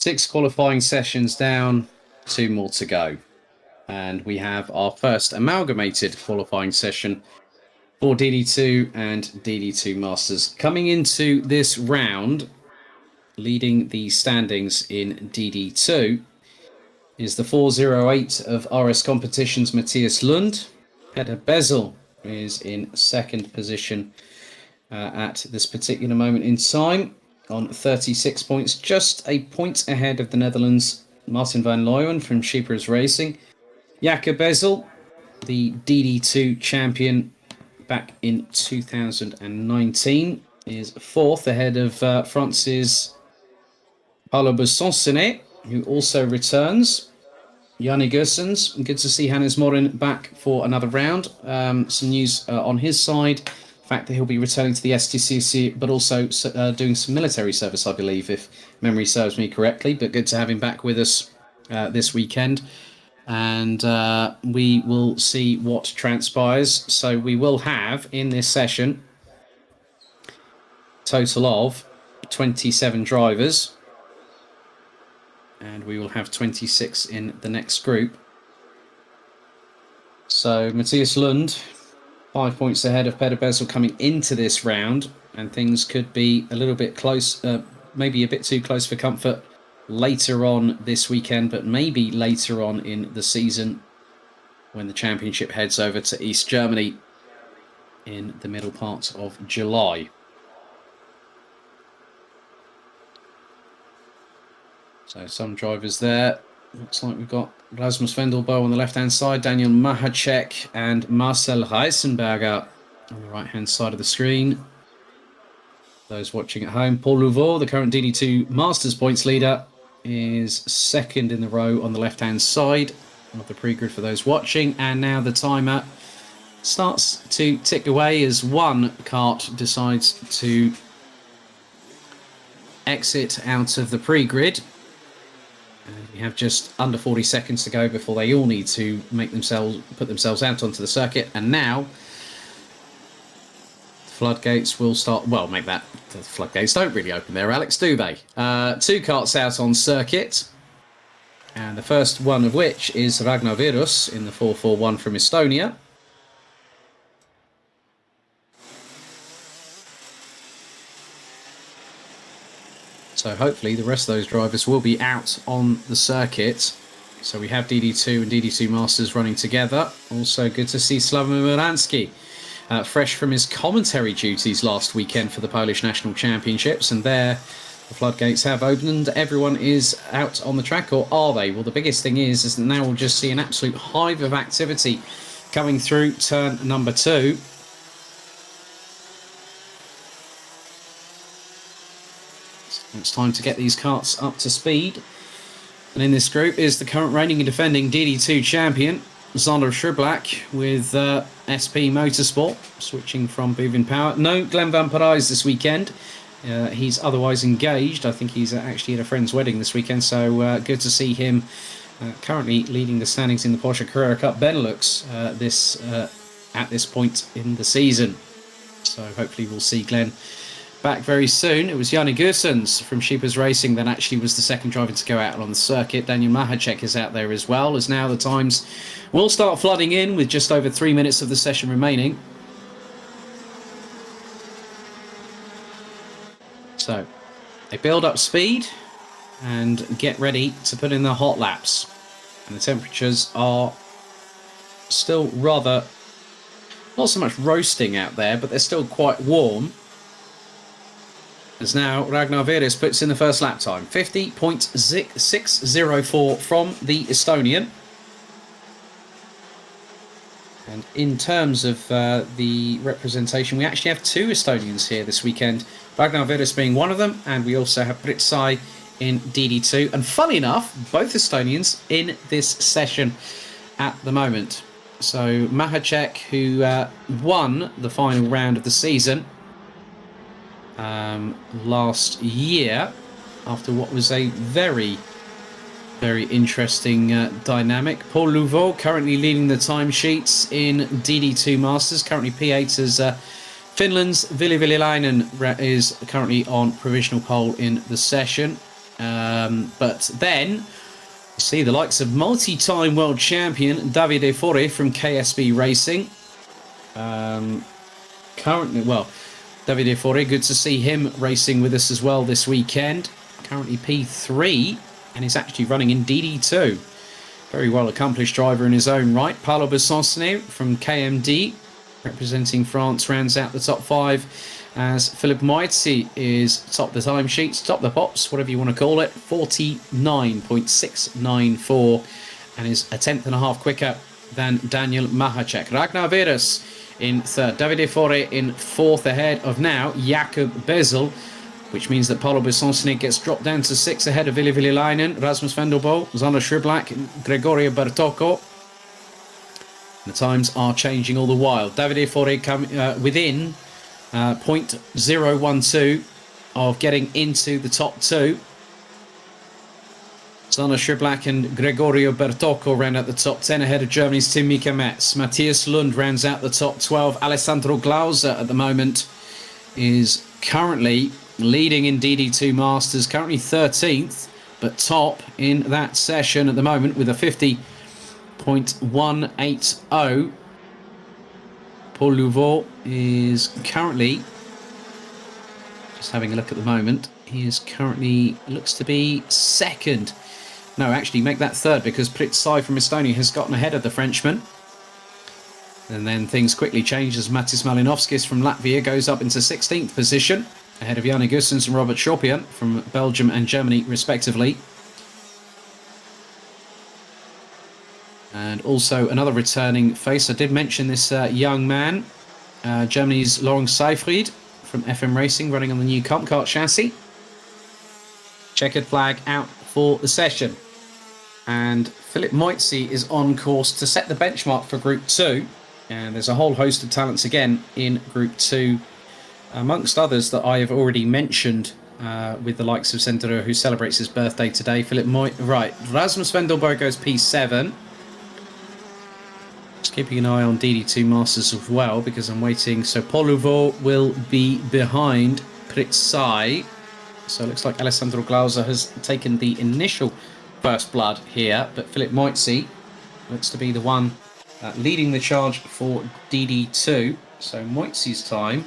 6 qualifying sessions down, 2 more to go. And we have our first amalgamated qualifying session for DD2 and DD2 Masters. Coming into this round, leading the standings in DD2 is the 408 of RS Competitions, Matthias Lund. Peter Bezel is in second position at this particular moment in time on 36 points, just a point ahead of the Netherlands' Martin van Leeuwen from Sheepers Racing. Jakob Bezel, the DD2 champion back in 2019, is fourth ahead of France's Paulo Bessoncenet, who also returns. Yanni Gersens, good to see Hannes Morin back for another round. Some news on his side, the fact that he'll be returning to the STCC, but also doing some military service, I believe, if memory serves me correctly. But good to have him back with us this weekend. And we will see what transpires. So we will have, in this session, a total of 27 drivers. And we will have 26 in the next group. So Matthias Lund, 5 points ahead of Peter Bezel coming into this round. And things could be a little bit close, maybe a bit too close for comfort later on this weekend, but maybe later on in the season when the championship heads over to East Germany in the middle part of July. So some drivers there. Looks like we've got Rasmus Vendelbo on the left-hand side, Daniel Mahacek and Marcel Reisenberger on the right-hand side of the screen. Those watching at home, Paul Louveau, the current DD2 Masters points leader, is second in the row on the left-hand side of the pre-grid for those watching. And now the timer starts to tick away as one kart decides to exit out of the pre-grid. And we have just under 40 seconds to go before they all need to put themselves out onto the circuit. And now the floodgates will start. Well, the floodgates don't really open there, Alex, do they? 2 karts out on circuit. And the first one of which is Ragnar Virus in the 441 from Estonia. So hopefully the rest of those drivers will be out on the circuit. So we have DD2 and DD2 Masters running together. Also good to see Slavomir Muransky, fresh from his commentary duties last weekend for the Polish National Championships. And there the floodgates have opened. Everyone is out on the track, or are they? Well, the biggest thing is that now we'll just see an absolute hive of activity coming through turn number 2. It's time to get these karts up to speed. And in this group is the current reigning and defending DD2 champion, Zander Schublak, with SP Motorsport, switching from Buvin Power. No Glenn Van Parijs this weekend. He's otherwise engaged. I think he's actually at a friend's wedding this weekend, so good to see him currently leading the standings in the Porsche Carrera Cup Benelux at this point in the season. So hopefully we'll see Glenn back very soon. It was Yanni Gersens from Sheepers Racing that actually was the second driver to go out on the circuit. Daniel Mahacek is out there as well, as now the times will start flooding in with just over 3 minutes of the session remaining. So they build up speed and get ready to put in their hot laps. And the temperatures are still rather, not so much roasting out there, but they're still quite warm. As now Ragnar Virus puts in the first lap time, 50.604 from the Estonian. And in terms of the representation, we actually have 2 Estonians here this weekend, Ragnar Virus being one of them, and we also have Britsai in DD2. And funny enough, both Estonians in this session at the moment. So Mahacek, who won the final round of the season last year, after what was a very, very interesting dynamic. Paul Louveau currently leading the timesheets in DD2 Masters, currently P8 as Finland's Ville Vililainen is currently on provisional pole in the session. But then you see the likes of multi-time world champion Davide Fore from KSB Racing. Currently, well, Davide Fore, good to see him racing with us as well this weekend. Currently P3 and is actually running in DD2. Very well accomplished driver in his own right. Paolo Bessonsone from KMD, representing France, rounds out the top 5, as Philippe Moitzi is top the timesheets, top the pops, whatever you want to call it, 49.694, and is a tenth and a half quicker than Daniel Mahacek. Ragnar Veres in third, Davide Fore in fourth, ahead of now Jakob Bezel, which means that Paolo Bessonsone gets dropped down to 6 ahead of Ville Villainen, Rasmus Vendelbo, Zander Schriblak, Gregorio Bertocco. The times are changing all the while. Davide Fore within 0.012 of getting into the top 2. Zander Schriblak and Gregorio Bertocco round out the top 10 ahead of Germany's Tim Mika-Metz. Matthias Lund rounds out the top 12. Alessandro Glauser at the moment is currently leading in DD2 Masters, currently 13th, but top in that session at the moment with a 50.180. Paul Louveau is currently, just having a look at the moment, he is currently, looks to be second. No, actually, make that third, because Pritsai from Estonia has gotten ahead of the Frenchman. And then things quickly change as Matis Malinovskis from Latvia goes up into 16th position, ahead of Yanni Gussens and Robert Chopin from Belgium and Germany, respectively. And also another returning face. I did mention this young man, Germany's Laurent Seyfried from FM Racing, running on the new Comp Kart chassis. Checkered flag out for the session. And Philippe Moitzi is on course to set the benchmark for Group 2. And there's a whole host of talents again in Group 2, amongst others that I have already mentioned, with the likes of Sendero, who celebrates his birthday today. Right, Rasmus Vendelbo goes P7. Just keeping an eye on DD2 Masters as well, because I'm waiting. So Paul Louveau will be behind Pritsai. So it looks like Alessandro Glauser has taken the initial first blood here, but Philippe Moitzi looks to be the one leading the charge for DD2. So Moitzi's time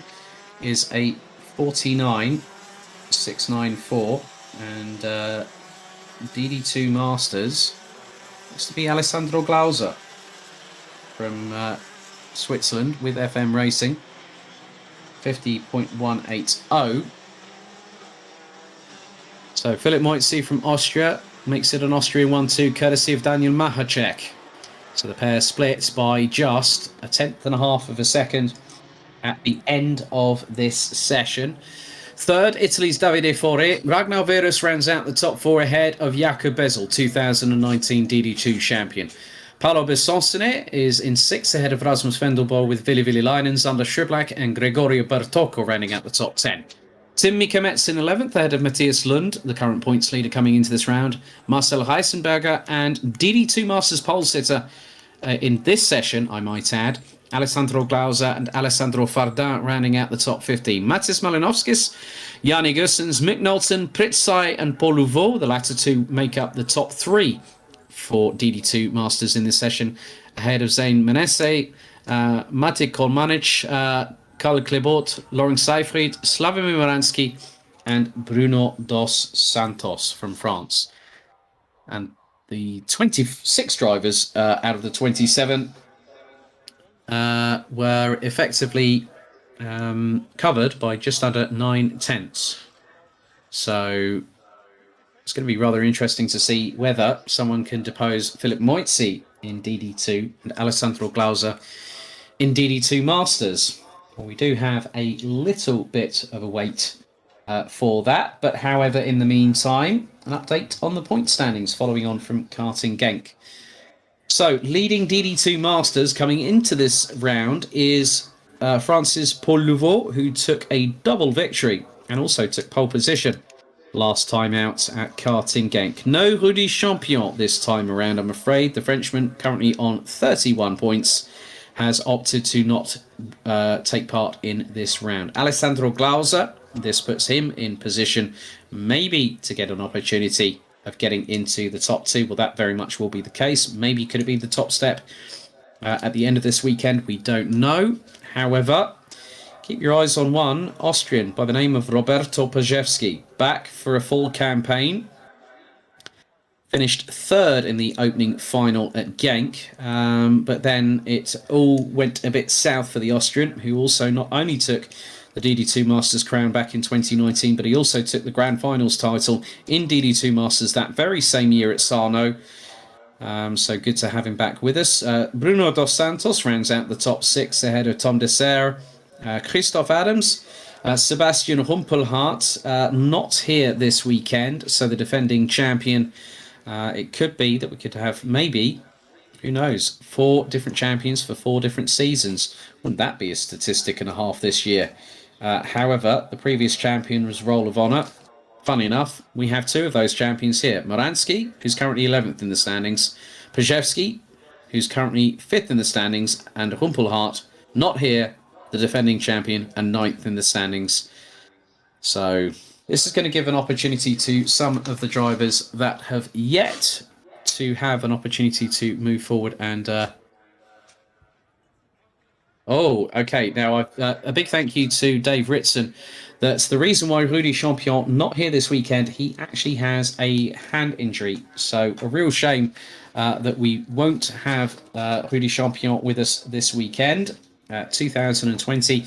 is a 49.694, and DD2 Masters looks to be Alessandro Glauser from Switzerland with FM Racing, 50.180. So Philippe Moitzi from Austria makes it an Austrian 1-2 courtesy of Daniel Mahacek. So the pair splits by just a tenth and a half of a second at the end of this session. Third, Italy's Davide Fore. Ragnar Veres rounds out the top 4 ahead of Jakob Bezel, 2019 DD2 champion. Paolo Bessonsone is in 6th ahead of Rasmus Vendelbo with Ville Villainen, Zander Schriblak and Gregorio Bertocco rounding out the top 10. Tim Mika-Metz in 11th ahead of Matthias Lund, the current points leader coming into this round. Marcel Heisenberger and DD2 Masters pole sitter in this session, I might add, Alessandro Glauser and Alessandro Fardin rounding out the top 15. Matis Malinovskis, Yanni Gussens, Mick Knowlton, Pritsai and Paul Louveau, the latter two make up the top 3 for DD2 Masters in this session, ahead of Zain Manesse, Matic Kolmanic, Karl Klebot, Laurent Seyfried, Slavomir Moransky and Bruno dos Santos from France. And the 26 drivers out of the 27 were effectively covered by just under 9/10. So it's going to be rather interesting to see whether someone can depose Philippe Moitzi in DD2 and Alessandro Glauser in DD2 Masters. Well, we do have a little bit of a wait for that. But however, in the meantime, an update on the point standings following on from Karting Genk. So, leading DD2 Masters coming into this round is France's Paul Louveau, who took a double victory and also took pole position last time out at Karting Genk. No Rudy Champion this time around, I'm afraid. The Frenchman, currently on 31 points, has opted to not take part in this round. Alessandro Glauser, this puts him in position maybe to get an opportunity of getting into the top 2. Well, that very much will be the case. Maybe could it be the top step at the end of this weekend? We don't know. However, keep your eyes on one Austrian by the name of Roberto Pajewski, back for a full campaign. Finished 3rd in the opening final at Genk, but then it all went a bit south for the Austrian, who also not only took the DD2 Masters crown back in 2019, but he also took the Grand Finals title in DD2 Masters that very same year at Sarno. So good to have him back with us. Bruno Dos Santos rounds out the top 6 ahead of Tom Dessert, Christoph Adams, Sebastian Humpelhardt, not here this weekend, so the defending champion. It could be that we could have maybe, who knows, 4 different champions for 4 different seasons. Wouldn't that be a statistic and a half this year? However, the previous champion was Roll of Honour. Funny enough, we have 2 of those champions here. Moransky, who's currently 11th in the standings. Pajewski, who's currently 5th in the standings. And Humpelhardt, not here, the defending champion, and 9th in the standings. So this is going to give an opportunity to some of the drivers that have yet to have an opportunity to move forward and... Oh, okay. Now, a big thank you to Dave Ritson. That's the reason why Rudy Champion not here this weekend. He actually has a hand injury. So a real shame that we won't have Rudy Champion with us this weekend. 2020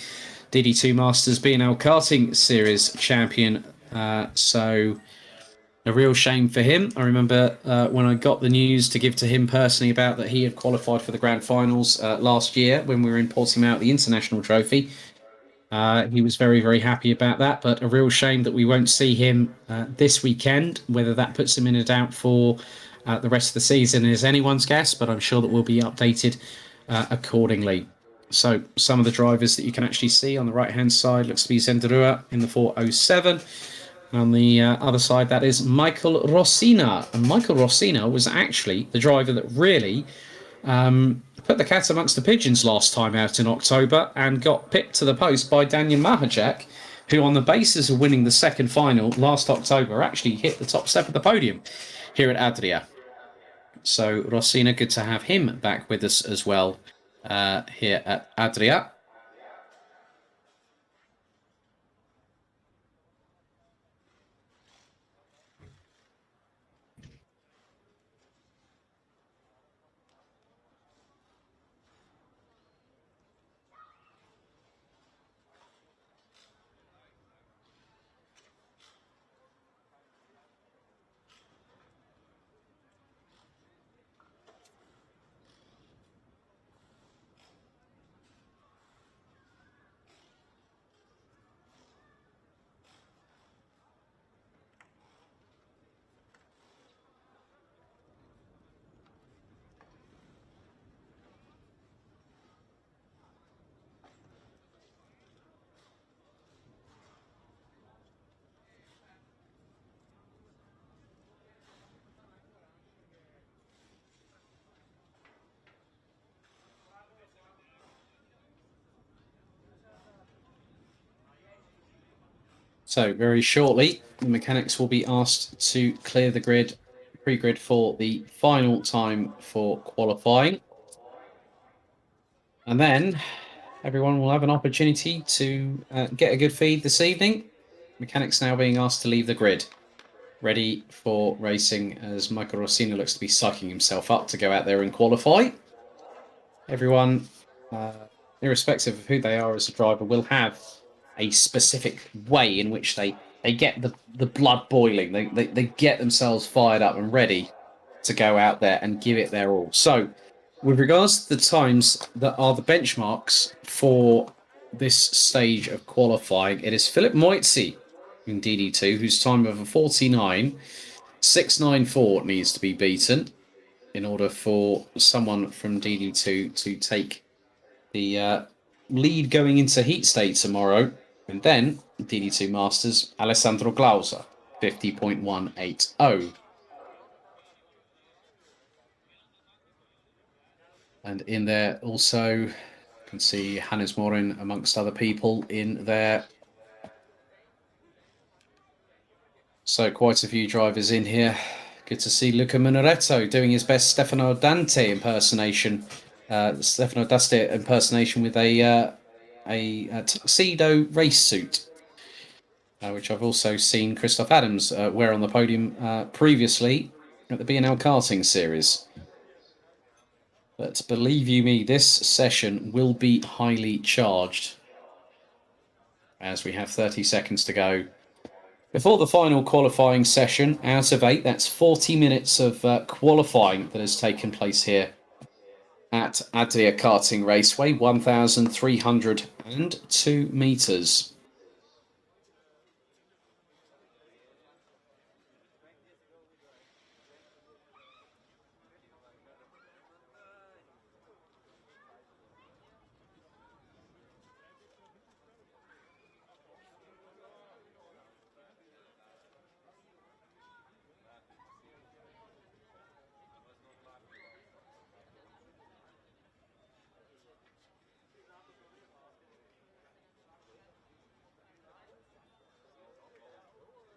DD2 Masters B&L Karting Series champion. So a real shame for him. I remember when I got the news to give to him personally about that he had qualified for the Grand Finals last year when we were in Portimao, the International Trophy. He was very, very happy about that, but a real shame that we won't see him this weekend. Whether that puts him in a doubt for the rest of the season is anyone's guess, but I'm sure that we'll be updated accordingly. So some of the drivers that you can actually see on the right-hand side looks to be Zendrua in the 407. On the other side, that is Michael Rossina. And Michael Rossina was actually the driver that really put the cat amongst the pigeons last time out in October and got pipped to the post by Daniel Mahacek, who on the basis of winning the second final last October actually hit the top step of the podium here at Adria. So Rossina, good to have him back with us as well here at Adria. So very shortly, the mechanics will be asked to clear the grid, pre-grid for the final time for qualifying. And then everyone will have an opportunity to get a good feed this evening. Mechanics now being asked to leave the grid, ready for racing as Michael Rossina looks to be psyching himself up to go out there and qualify. Everyone, irrespective of who they are as a driver, will have a specific way in which they get the blood boiling. They get themselves fired up and ready to go out there and give it their all. So with regards to the times that are the benchmarks for this stage of qualifying, it is Philip Moitzi in DD2, whose time of a 49.694 needs to be beaten in order for someone from DD2 to take the lead going into heat state tomorrow. And then DD2 Masters, Alessandro Glauser, 50.180. And in there also, you can see Hannes Morin amongst other people in there. So quite a few drivers in here. Good to see Luca Minoretto doing his best Stefano Dante impersonation. Stefano Dante impersonation with a tuxedo race suit, which I've also seen Christoph Adams wear on the podium previously at the B&L karting series. But believe you me, this session will be highly charged, as we have 30 seconds to go before the final qualifying session. Out of 8, that's 40 minutes of qualifying that has taken place here at Adria Karting Raceway, 1,302 metres.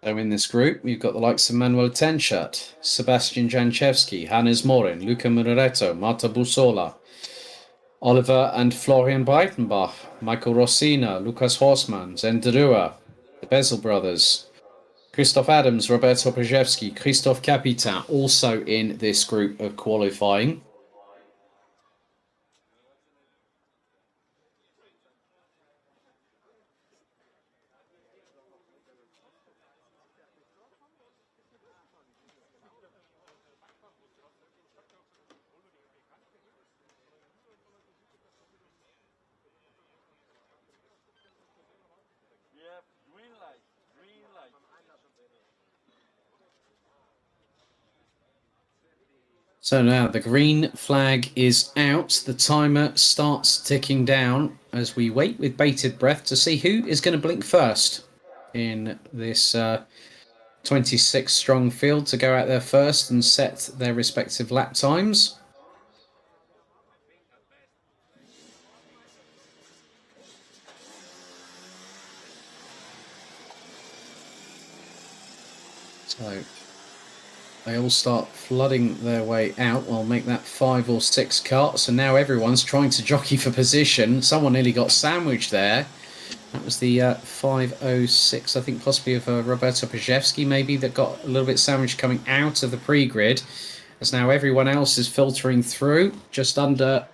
So in this group, we've got the likes of Manuel Tenchat, Sebastian Janchevski, Hannes Morin, Luca Minoretto, Marta Bussola, Oliver and Florian Breitenbach, Michael Rossina, Lucas Horstmann, Zendrua, the Bezel brothers, Christoph Adams, Roberto Pajewski, Christoph Capitan, also in this group of qualifying. So now the green flag is out. The timer starts ticking down as we wait with bated breath to see who is going to blink first in this 26 strong field to go out there first and set their respective lap times. So they all start flooding their way out. We'll make that 5 or 6 carts, and now everyone's trying to jockey for position. Someone nearly got sandwiched there. That was the 5:06, I think, possibly of Roberto Pajewski, maybe, that got a little bit sandwiched coming out of the pre-grid. As now everyone else is filtering through. Just under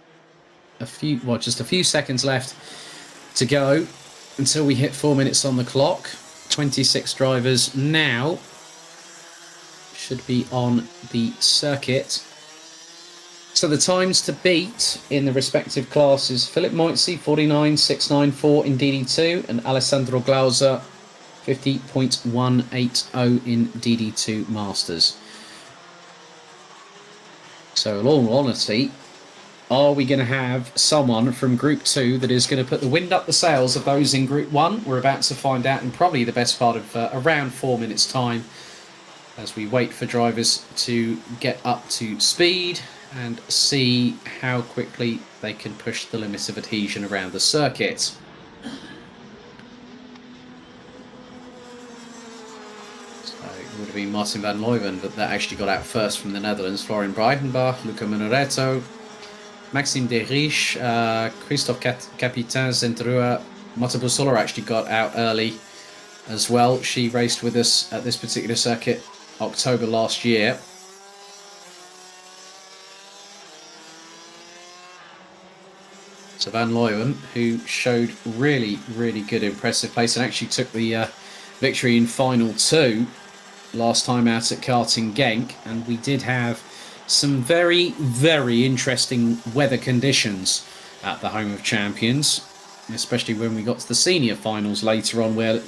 just a few seconds left to go until we hit 4 minutes on the clock. 26 drivers now should be on the circuit. So the times to beat in the respective classes: Philip Moitzi 49.694 in DD2 and Alessandro Glauser 50.180 in DD2 Masters. So in all honesty, are we going to have someone from Group 2 that is going to put the wind up the sails of those in Group 1? We're about to find out in probably the best part of around 4 minutes time, as we wait for drivers to get up to speed and see how quickly they can push the limits of adhesion around the circuit. So it would have been Martin van Leuven, but that actually got out first from the Netherlands. Florian Breitenbach, Luca Minoretto, Maxime Derich, Christoph Capitan, Zendrua. Marta Bussola actually got out early as well. She raced with us at this particular circuit October last year. So Van Leuven, who showed really, really good, impressive pace and actually took the victory in Final 2 last time out at Karting Genk. And we did have some very, very interesting weather conditions at the Home of Champions, especially when we got to the senior finals later on, where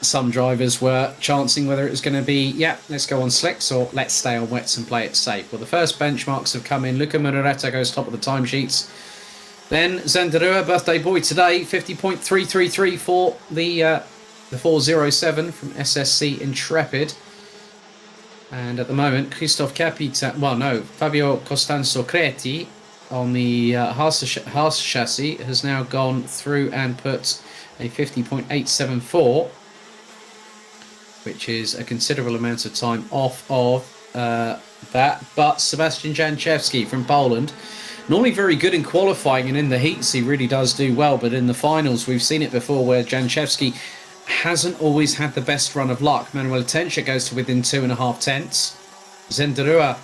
some drivers were chancing whether it was going to be, let's go on slicks or let's stay on wets and play it safe. Well, the first benchmarks have come in. Luca Minoretto goes top of the timesheets. Then Zendrua, birthday boy today, 50.333 for the 407 from SSC Intrepid. And at the moment, Christoph Capitan, Fabio Costanzo Creti on the Haas chassis has now gone through and put a 50.874. which is a considerable amount of time off of that. But Sebastian Janczewski from Poland, normally very good in qualifying, and in the heats he really does do well, but in the finals we've seen it before where Janczewski hasn't always had the best run of luck. Manuel Tencha goes to within 2.5 tenths. Zenderua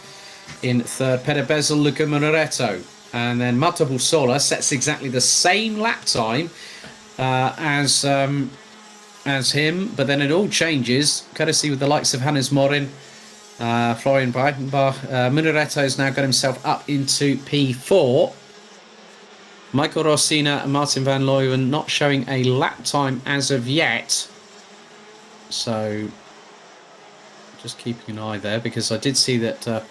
in third, Pere Bezel, Luca Monoretto, and then Mata Bussola sets exactly the same lap time as him, but then it all changes, courtesy with the likes of Hannes Morin, Florian Breitenbach. Monoretto's now got himself up into P4. Michael Rosina and Martin van Leeuwen not showing a lap time as of yet. So just keeping an eye there, because I did see that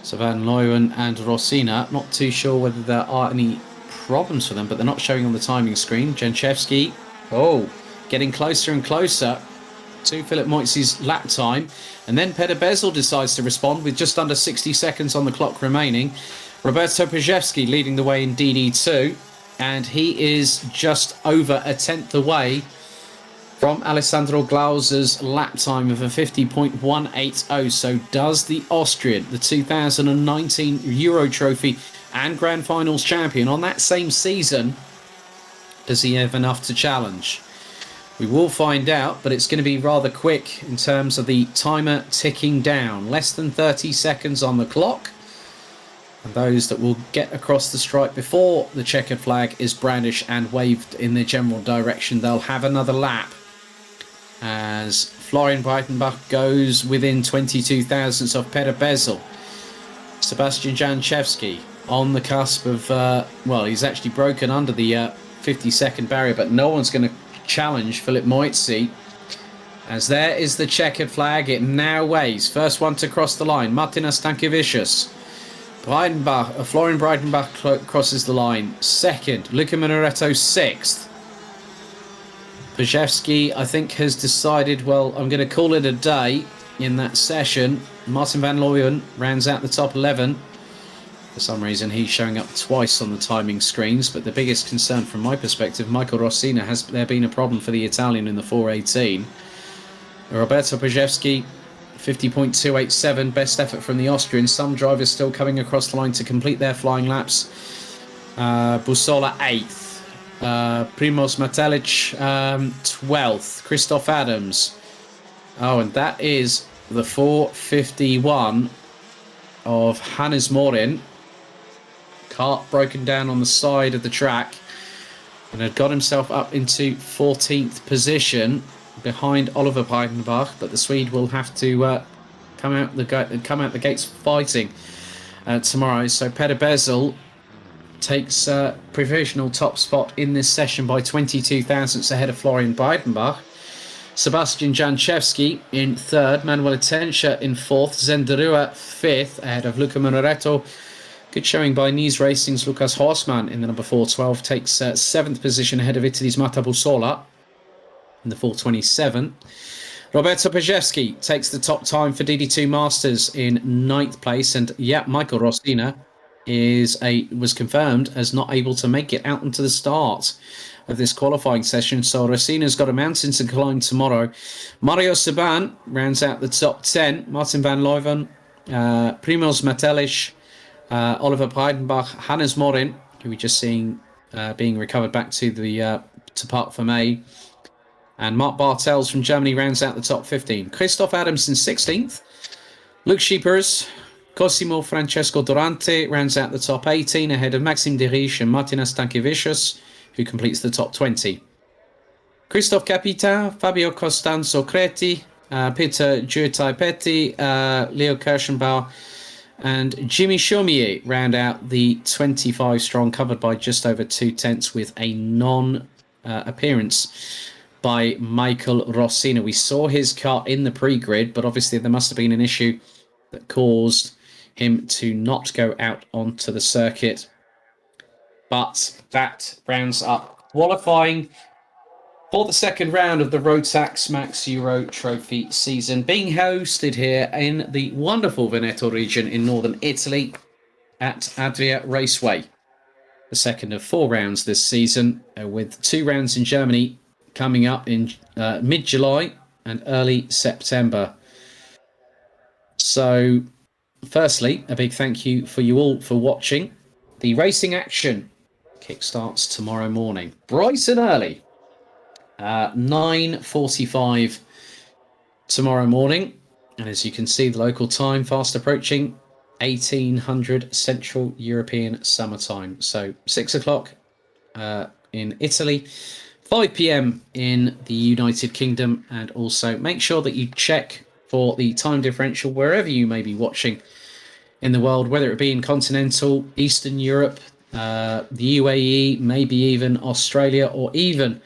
so Van Leeuwen and Rosina, not too sure whether there are any problems for them, but they're not showing on the timing screen. Janczewski, getting closer and closer to Philip Moitsi's lap time. And then Peder Bezel decides to respond with just under 60 seconds on the clock remaining. Roberto Pajewski leading the way in DD2, and he is just over a tenth away from Alessandro Glauser's lap time of a 50.180. So does the Austrian, the 2019 Euro Trophy and Grand Finals champion on that same season, does he have enough to challenge? We will find out, but it's going to be rather quick in terms of the timer ticking down. Less than 30 seconds on the clock. And those that will get across the stripe before the checkered flag is brandished and waved in the general direction, they'll have another lap. As Florian Breitenbach goes within 22 thousandths of Peder Bezel. Sebastian Janczewski on the cusp of, well, he's actually broken under the 50-second barrier, but no one's going to challenge Philip Moitzi. As there is the checkered flag, it now waves. First one to cross the line, Martina Stankiewicz. Breitenbach, Florian Breitenbach crosses the line. Second, Luca Monoretto sixth. Pajewski, I think, has decided, well, I'm going to call it a day in that session. Martin van Leeuwen rounds out the top 11. For some reason, he's showing up twice on the timing screens, but the biggest concern from my perspective, Michael Rosina, has there been a problem for the Italian in the 418? Roberto Pajewski, 50.287, best effort from the Austrian. Some drivers still coming across the line to complete their flying laps. Bussola 8th. Primoz Matelic 12th. Christoph Adams. Oh, and that is the 451 of Hannes Morin. Kart broken down on the side of the track, and had got himself up into 14th position behind Oliver Breitenbach, but the Swede will have to come out the gates fighting tomorrow. So Peder Bezel takes provisional top spot in this session by 22 thousandths ahead of Florian Breitenbach. Sebastian Janczewski in third, Manuel Tencha in fourth, Zenderua fifth ahead of Luca Monoretto. Good showing by Nies Racing's Lucas Horstmann in the number 412, takes seventh position ahead of Italy's Mata Bussola in the 427. Roberto Pajewski takes the top time for DD2 Masters in ninth place, and Michael Rosina was confirmed as not able to make it out into the start of this qualifying session, so Rosina's got a mountain to climb tomorrow. Mario Saban rounds out the top 10. Martin van Leeuwen, Primoz Matelic, Oliver Breitenbach, Hannes Morin, who we're just seeing being recovered back to the to Park Fermé, and Mark Bartels from Germany rounds out the top 15. Christoph Adams in 16th. Luke Schiepers, Cosimo Francesco Durante rounds out the top 18 ahead of Maxim Derich and Martina Stankiewicz, who completes the top 20. Christophe Capita, Fabio Costanzo Creti, Peter Giutai-Petti, Leo Kirschenbauer, and Jimmy Chaumier round out the 25 strong, covered by just over 2 tenths with a non-appearance by Michael Rosina. We saw his car in the pre-grid, but obviously there must have been an issue that caused him to not go out onto the circuit. But that rounds up qualifying for the second round of the Rotax Max Euro Trophy season, being hosted here in the wonderful Veneto region in northern Italy at Adria Raceway. The second of 4 rounds this season, with 2 rounds in Germany coming up in mid-July and early September. So, firstly, a big thank you for you all for watching. The racing action kickstarts tomorrow morning, bright and early, 9:45 tomorrow morning. And as you can see, the local time fast approaching, 1800 Central European summertime. So 6 o'clock in Italy, 5 p.m. in the United Kingdom. And also make sure that you check for the time differential wherever you may be watching in the world, whether it be in continental, Eastern Europe, the UAE, maybe even Australia, or even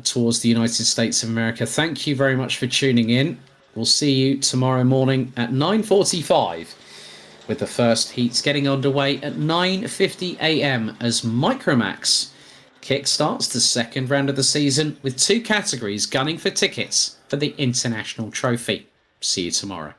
towards the United States of America. Thank you very much for tuning in. We'll see you tomorrow morning at 9:45 with the first heats getting underway at 9:50 a.m. as Micromax kickstarts the second round of the season with 2 categories gunning for tickets for the International Trophy. See you tomorrow.